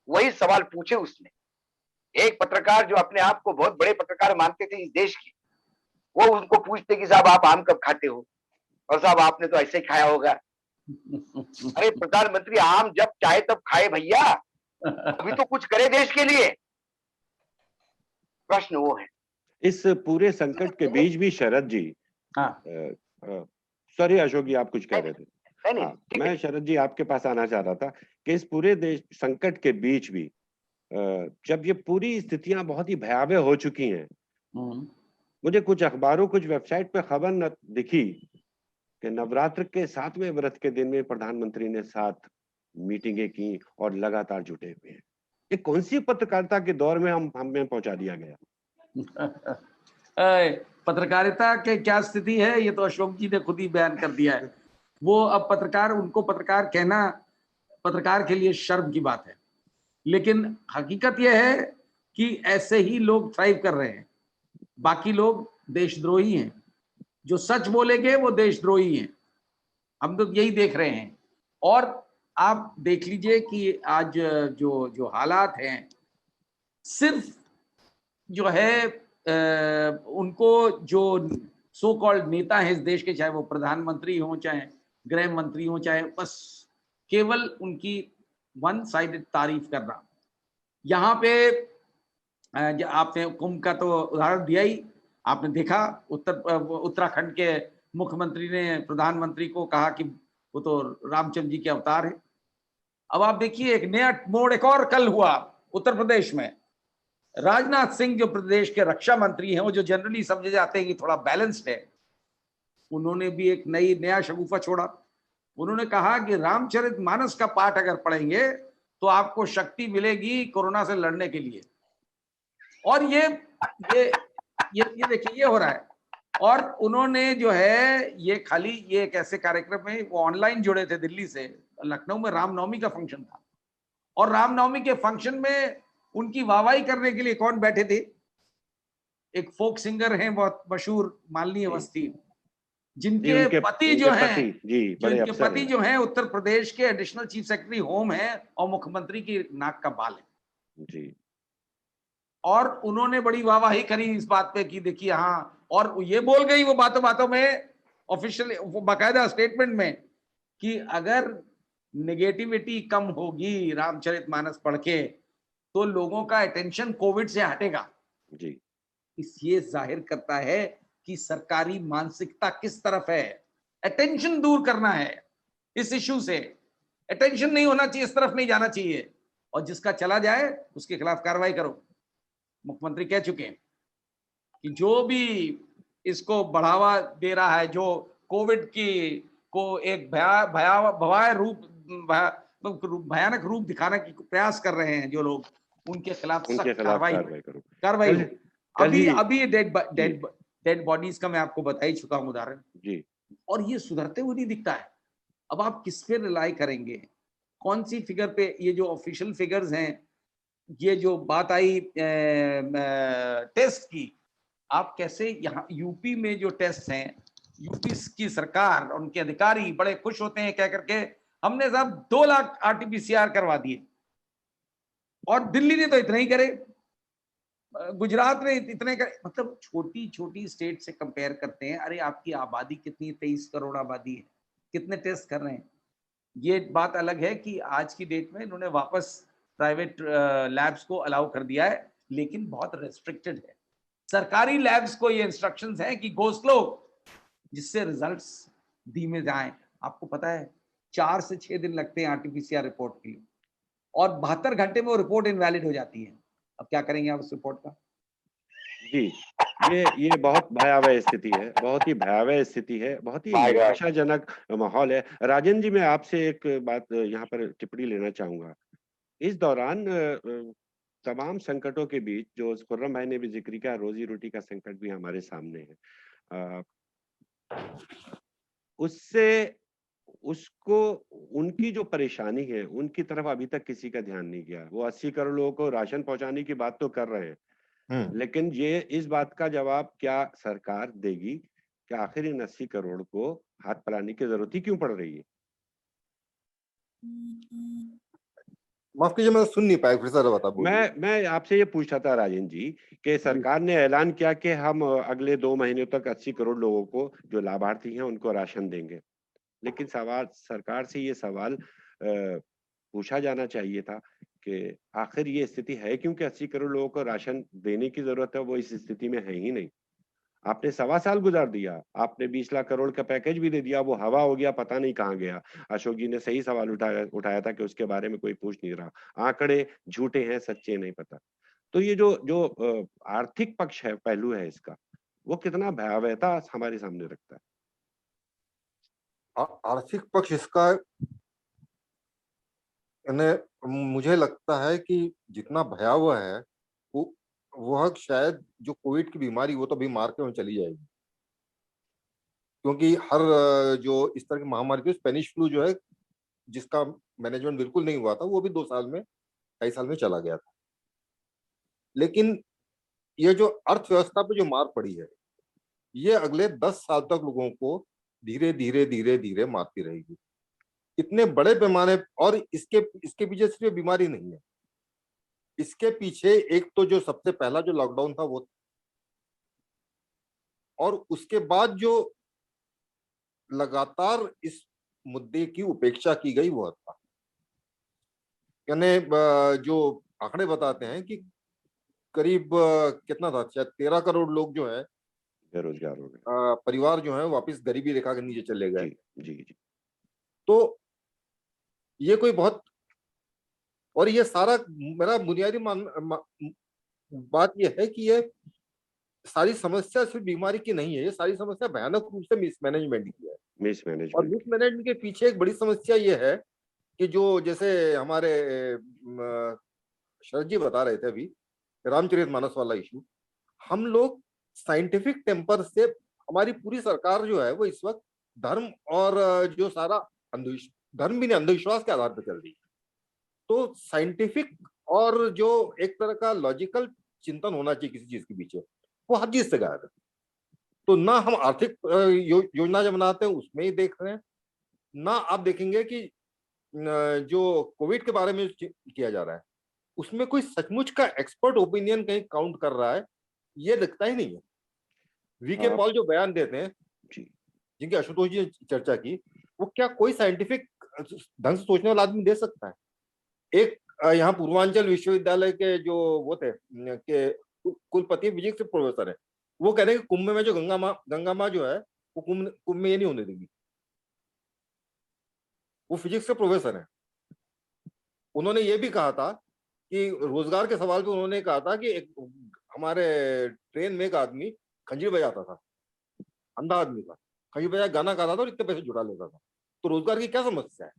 S5: वही सवाल पूछे उसने। एक पत्रकार जो अपने आप को बहुत बड़े पत्रकार मानते थे इस देश के, वो उनको पूछते कि साहब आप आम कब खाते हो, और साहब आपने तो ऐसे ही खाया होगा। अरे प्रधानमंत्री आम जब चाहे तब खाए भैया, अभी तो कुछ करे देश के लिए। प्रश्न वो है।
S1: इस पूरे संकट के बीच भी शरद जी,
S3: हाँ
S1: सॉरी अशोक जी, आप कुछ कह रहे थे।
S5: नहीं,
S1: हाँ, मैं शरद जी आपके पास आना चाह रहा था कि इस पूरे देश संकट के बीच भी जब ये पूरी स्थितियां बहुत ही भयावह हो चुकी हैं, मुझे कुछ अखबारों, कुछ वेबसाइट पे खबर न दिखी कि नवरात्र के 7वें व्रत के दिन में प्रधानमंत्री ने 7 मीटिंगें की और लगातार जुटे हुए हैं। ये कौन सी पत्रकारिता के दौर में हमें पहुंचा दिया गया?
S3: पत्रकारिता के क्या स्थिति है ये तो अशोक जी ने खुद ही बयान कर दिया है। वो अब पत्रकार, उनको पत्रकार कहना पत्रकार के लिए शर्म की बात है, लेकिन हकीकत यह है कि ऐसे ही लोग थ्राइव कर रहे हैं। बाकी लोग देशद्रोही हैं, जो सच बोलेंगे वो देशद्रोही हैं। हम तो यही देख रहे हैं। और आप देख लीजिए कि आज जो हालात हैं, सिर्फ जो है उनको जो सो कॉल्ड नेता हैं इस देश के, चाहे वो प्रधानमंत्री हों, चाहे गृह मंत्री हों, चाहे बस केवल उनकी वन साइडेड तारीफ करना। यहाँ पे आपने कुंभ का तो उदाहरण दिया ही, आपने देखा उत्तराखंड के मुख्यमंत्री ने प्रधानमंत्री को कहा कि वो तो रामचंद्र जी के अवतार है। अब आप देखिए एक नया मोड़ एक और कल हुआ उत्तर प्रदेश में। राजनाथ सिंह जो प्रदेश के रक्षा मंत्री हैं, वो जो जनरली समझे जाते हैं कि थोड़ा बैलेंस्ड है, उन्होंने भी एक नया शगुफा छोड़ा। उन्होंने कहा कि रामचरितमानस का पाठ अगर पढ़ेंगे तो आपको शक्ति मिलेगी कोरोना से लड़ने के लिए। और ये देखिए ये हो रहा है। और उन्होंने जो है ये खाली ये एक ऐसे कार्यक्रम में वो ऑनलाइन जुड़े थे दिल्ली से, लखनऊ में रामनवमी का फंक्शन था, और रामनवमी के फंक्शन में उनकी वाहवाही करने के लिए कौन बैठे थे? एक फोक सिंगर हैं बहुत मशहूर, मालिनी अवस्थी, जिनके पति जो हैं उत्तर प्रदेश के एडिशनल चीफ सेक्रेटरी होम हैं और मुख्यमंत्री की नाक का बाल है जी। और उन्होंने बड़ी वाहवाही करी इस बात पे कि देखिए हाँ, और ये बोल गई वो बातों बातों में ऑफिशियल बाकायदा स्टेटमेंट में कि अगर नेगेटिविटी कम होगी रामचरितमानस पढ़ के तो लोगों का अटेंशन कोविड से हटेगा जी। ये जाहिर करता है कि सरकारी मानसिकता किस तरफ है। अटेंशन दूर करना है इस इश्यू से, अटेंशन नहीं होना चाहिए, इस तरफ नहीं जाना चाहिए, और जिसका चला जाए उसके खिलाफ कार्रवाई करो। मुख्यमंत्री कह चुके हैं कि जो भी इसको बढ़ावा दे रहा है, जो कोविड को एक भयानक रूप दिखाने की प्रयास कर रहे हैं जो लोग, उनके खिलाफ सख्त कार्रवाई। अभी डेड बॉडीज का मैं आपको बता ही चुका हूं उदाहरण जी। और ये सुधरते हुए नहीं दिखता है। अब आप किस पे रिलाई करेंगे, कौन सी फिगर पे? ये जो ऑफिशियल फिगर्स हैं, ये जो बात आई टेस्ट की, आप कैसे यहाँ यूपी में जो टेस्ट हैं, यूपी की सरकार और उनके अधिकारी बड़े खुश होते हैं कह करके हमने साहब 2 लाख RT-PCR करवा दिए, और दिल्ली ने तो इतने ही करे, गुजरात ने इतने करे। मतलब छोटी छोटी स्टेट से कंपेयर करते हैं। अरे आपकी आबादी कितनी, 23 करोड़ आबादी है, कितने टेस्ट कर रहे हैं? ये बात अलग है कि आज की डेट में इन्होंने वापस प्राइवेट लैब्स को अलाउ कर दिया है, लेकिन बहुत रेस्ट्रिक्टेड है। सरकारी लैब्स को ये इंस्ट्रक्शंस हैं कि गो स्लो, जिससे रिजल्ट्स धीमे जाएं। आपको पता है 4 से 6 दिन लगते हैं RT-PCR रिपोर्ट के लिए, और 72 घंटे में वो रिपोर्ट इनवैलिड हो जाती है। अब क्या करेंगे आप उस रिपोर्ट का?
S1: जी, ये बहुत भयावह स्थिति है, बहुत ही भयावह स्थिति है, बहुत ही निराशाजनक माहौल है। राजन जी, मैं आपसे एक बात यहाँ पर टिप्पणी लेना चाहूँगा। इस दौरान तमाम संकटों के बीच जो खुर्रम भाई ने भी ज़िक्र किया, रोज़ी-रोटी का संकट भी हमारे सामने है। उससे उसको उनकी जो परेशानी है, उनकी तरफ अभी तक किसी का ध्यान नहीं गया। वो 80 करोड़ लोगों को राशन पहुँचाने की बात तो कर रहे हैं, लेकिन ये इस बात का जवाब क्या सरकार देगी कि आखिर इन 80 करोड़ को हाथ फैलाने की जरूरत ही क्यों पड़ रही है?
S8: माफ कीजिए, मैं सुन नहीं पाया, फिर से बता।
S1: मैं आपसे ये पूछा था राजन जी कि सरकार ने ऐलान किया कि हम अगले 2 महीनों तक 80 करोड़ लोगों को, जो लाभार्थी हैं, उनको राशन देंगे। लेकिन सवाल सरकार से ये सवाल पूछा जाना चाहिए था कि आखिर ये स्थिति है क्योंकि 80 करोड़ लोगों को राशन देने की जरूरत है, वो इस स्थिति में है ही नहीं। आपने 1.25 साल गुजार दिया, आपने 20 लाख करोड़ का पैकेज भी दे दिया, वो हवा हो गया, पता नहीं कहाँ गया। अशोक जी ने सही सवाल उठाया था कि उसके बारे में कोई पूछ नहीं रहा। आंकड़े झूठे हैं, सच्चे नहीं पता। तो ये जो आर्थिक पक्ष है, पहलू है इसका, वो कितना भयावहता हमारे सामने रखता है।
S8: आर्थिक पक्ष इसका, मुझे लगता है कि जितना भयावह है वह शायद जो कोविड की बीमारी, वो तो अभी मार्केट में चली जाएगी, क्योंकि हर जो इस तरह की महामारी थी, स्पेनिश फ्लू जो है, जिसका मैनेजमेंट बिल्कुल नहीं हुआ था, वो भी 2 साल में, 2.5 साल में चला गया था। लेकिन ये जो अर्थव्यवस्था पे जो मार पड़ी है, ये अगले 10 साल तक लोगों को धीरे धीरे धीरे धीरे मारती रहेगी, इतने बड़े पैमाने। और इसके पीछे सिर्फ बीमारी नहीं है, इसके पीछे एक तो जो सबसे पहला जो लॉकडाउन था वो, और उसके बाद जो लगातार इस मुद्दे की उपेक्षा की गई वो था। यानी जो आंकड़े बताते हैं कि करीब कितना था, शायद 13 करोड़ लोग जो है
S1: बेरोजगार हो गए,
S8: परिवार जो है वापस गरीबी रेखा के नीचे चले गए।
S1: जी जी।
S8: तो ये कोई बहुत, और ये सारा मेरा बुनियादी बात ये है कि ये सारी समस्या सिर्फ बीमारी की नहीं है, ये सारी समस्या भयानक रूप से मिसमैनेजमेंट की है। और मिसमैनेजमेंट के पीछे एक बड़ी समस्या ये है कि जो, जैसे हमारे शरद जी बता रहे थे अभी, रामचरितमानस वाला इशू, हम लोग साइंटिफिक टेम्पर से, हमारी पूरी सरकार जो है वो इस वक्त धर्म और जो सारा धर्म भी नहीं, अंधविश्वास के आधार पर चल रही है। तो साइंटिफिक और जो एक तरह का लॉजिकल चिंतन होना चाहिए किसी चीज के पीछे, वो हर चीज से गायब है। तो ना हम आर्थिक योजना जब बनाते हैं उसमें ही देख रहे हैं, ना आप देखेंगे कि जो कोविड के बारे में किया जा रहा है उसमें कोई सचमुच का एक्सपर्ट ओपिनियन कहीं काउंट कर रहा है, ये दिखता ही नहीं है। वीके पॉल जो बयान देते हैं, जिनकी आशुतोष जी ने चर्चा की, वो क्या कोई साइंटिफिक ढंग से सोचने वाला आदमी दे सकता है? एक यहाँ पूर्वांचल विश्वविद्यालय के जो वो थे के कुलपति फिजिक्स के प्रोफेसर है, वो कह रहे हैं कि कुंभ में जो गंगा माँ जो है वो कुंभ में ये नहीं होने देगी। वो फिजिक्स के प्रोफेसर है। उन्होंने ये भी कहा था कि रोजगार के सवाल पे उन्होंने कहा था कि एक हमारे ट्रेन में एक आदमी खंजीर बजाता था, अंधा आदमी था, खंजीर बजा गाना गाता था और इतने पैसे जुटा लेता था। तो रोजगार की क्या समस्या है?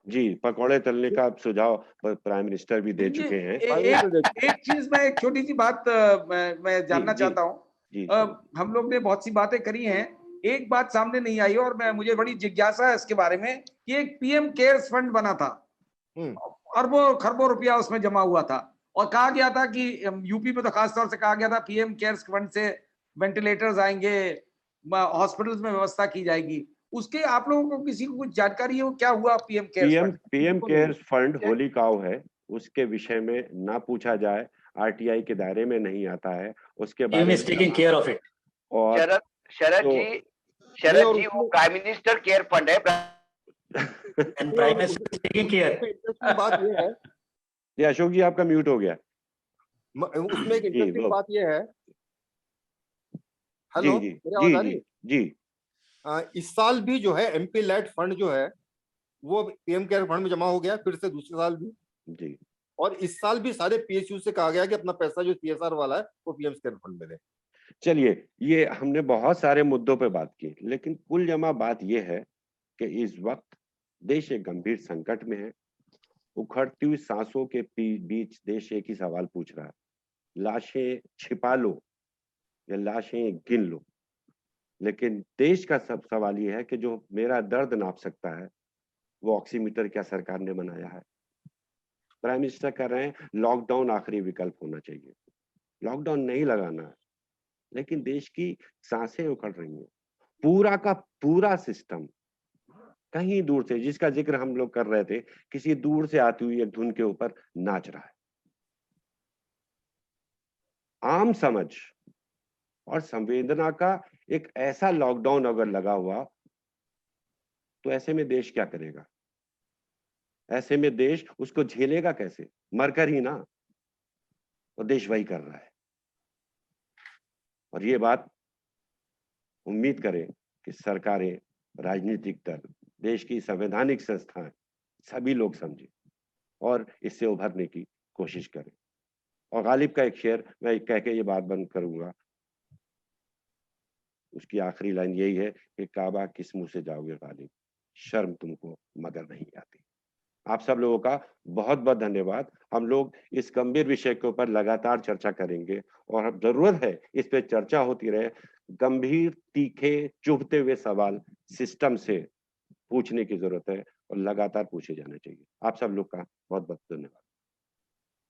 S1: जी, पकौड़े तलने का सुझाव प्राइम मिनिस्टर भी दे चुके हैं।
S3: एक चीज मैं, एक छोटी सी बात मैं जानना चाहता हूँ। हम लोग ने बहुत सी बातें करी हैं, एक बात सामने नहीं आई और मुझे बड़ी जिज्ञासा है इसके बारे में कि एक पीएम केयर्स फंड बना था, अरबों खरबों रुपया उसमें जमा हुआ था, और कहा गया था कि यूपी में तो खासतौर से कहा गया था पीएम केयर्स फंड से वेंटिलेटर्स आएंगे, हॉस्पिटल्स में व्यवस्था की जाएगी। उसके आप लोगों को किसी को कुछ जानकारी है वो क्या हुआ PM
S1: cares fund Holi cow है, उसके विषय में ना पूछा जाए, आरटीआई के दायरे में नहीं आता है, उसके बारे में टेकिंग केयर ऑफ इट।
S5: और शरद जी वो प्राइम मिनिस्टर केयर फंड है,
S4: प्राइम मिनिस्टर टेकिंग केयर।
S8: बात ये है,
S1: ये अशोक जी आपका म्यूट हो गया।
S8: उसमें एक इंटरेस्टिंग बात ये है,
S1: हेलो जी, जी
S8: इस साल भी जो है एमपी लेड फंड जो है वो पीएम केयर फंड में जमा हो गया, फिर से दूसरे साल भी।
S1: जी।
S8: और इस साल भी सारे पीएसयू से कहा गया कि अपना पैसा जो सीएसआर वाला है वो पीएम केयर फंड में दें।
S1: चलिए, ये हमने बहुत सारे मुद्दों पे बात की, लेकिन कुल जमा बात ये है कि इस वक्त देश एक गंभीर संकट में है। उखड़ती हुई सांसों के बीच देश एक ही सवाल पूछ रहा है, लाशें छिपा लो या लाशें गिन लो। लेकिन देश का सब सवाल ये है कि जो मेरा दर्द नाप सकता है वो ऑक्सीमीटर क्या सरकार ने बनाया है? प्राइम मिनिस्टर कह रहे हैं लॉकडाउन आखिरी विकल्प होना चाहिए। लॉकडाउन नहीं लगाना है, लेकिन देश की सांसें उखड़ रही हैं। पूरा का पूरा सिस्टम कहीं दूर से, जिसका जिक्र हम लोग कर रहे थे, किसी दूर से आती हुई एक धुन के ऊपर नाच रहा है। आम समझ और संवेदना का एक ऐसा लॉकडाउन अगर लगा हुआ तो ऐसे में देश क्या करेगा? ऐसे में देश उसको झेलेगा कैसे? मरकर ही ना। और देश वही कर रहा है। और ये बात उम्मीद करें कि सरकारें, राजनीतिक दल, देश की संवैधानिक संस्थाएं, सभी लोग समझें और इससे उभरने की कोशिश करें। और गालिब का एक शेर मैं कह के ये बात बंद करूंगा, उसकी आखिरी लाइन यही है कि काबा किस मुंह से जाओगे गालिब, शर्म तुमको मगर नहीं आती। आप सब लोगों का बहुत बहुत धन्यवाद। हम लोग इस गंभीर विषय के ऊपर लगातार चर्चा करेंगे और अब जरूरत है इस पे चर्चा होती रहे। गंभीर, तीखे, चुभते हुए सवाल सिस्टम से पूछने की जरूरत है और लगातार पूछे जाने चाहिए। आप सब लोग का बहुत बहुत धन्यवाद।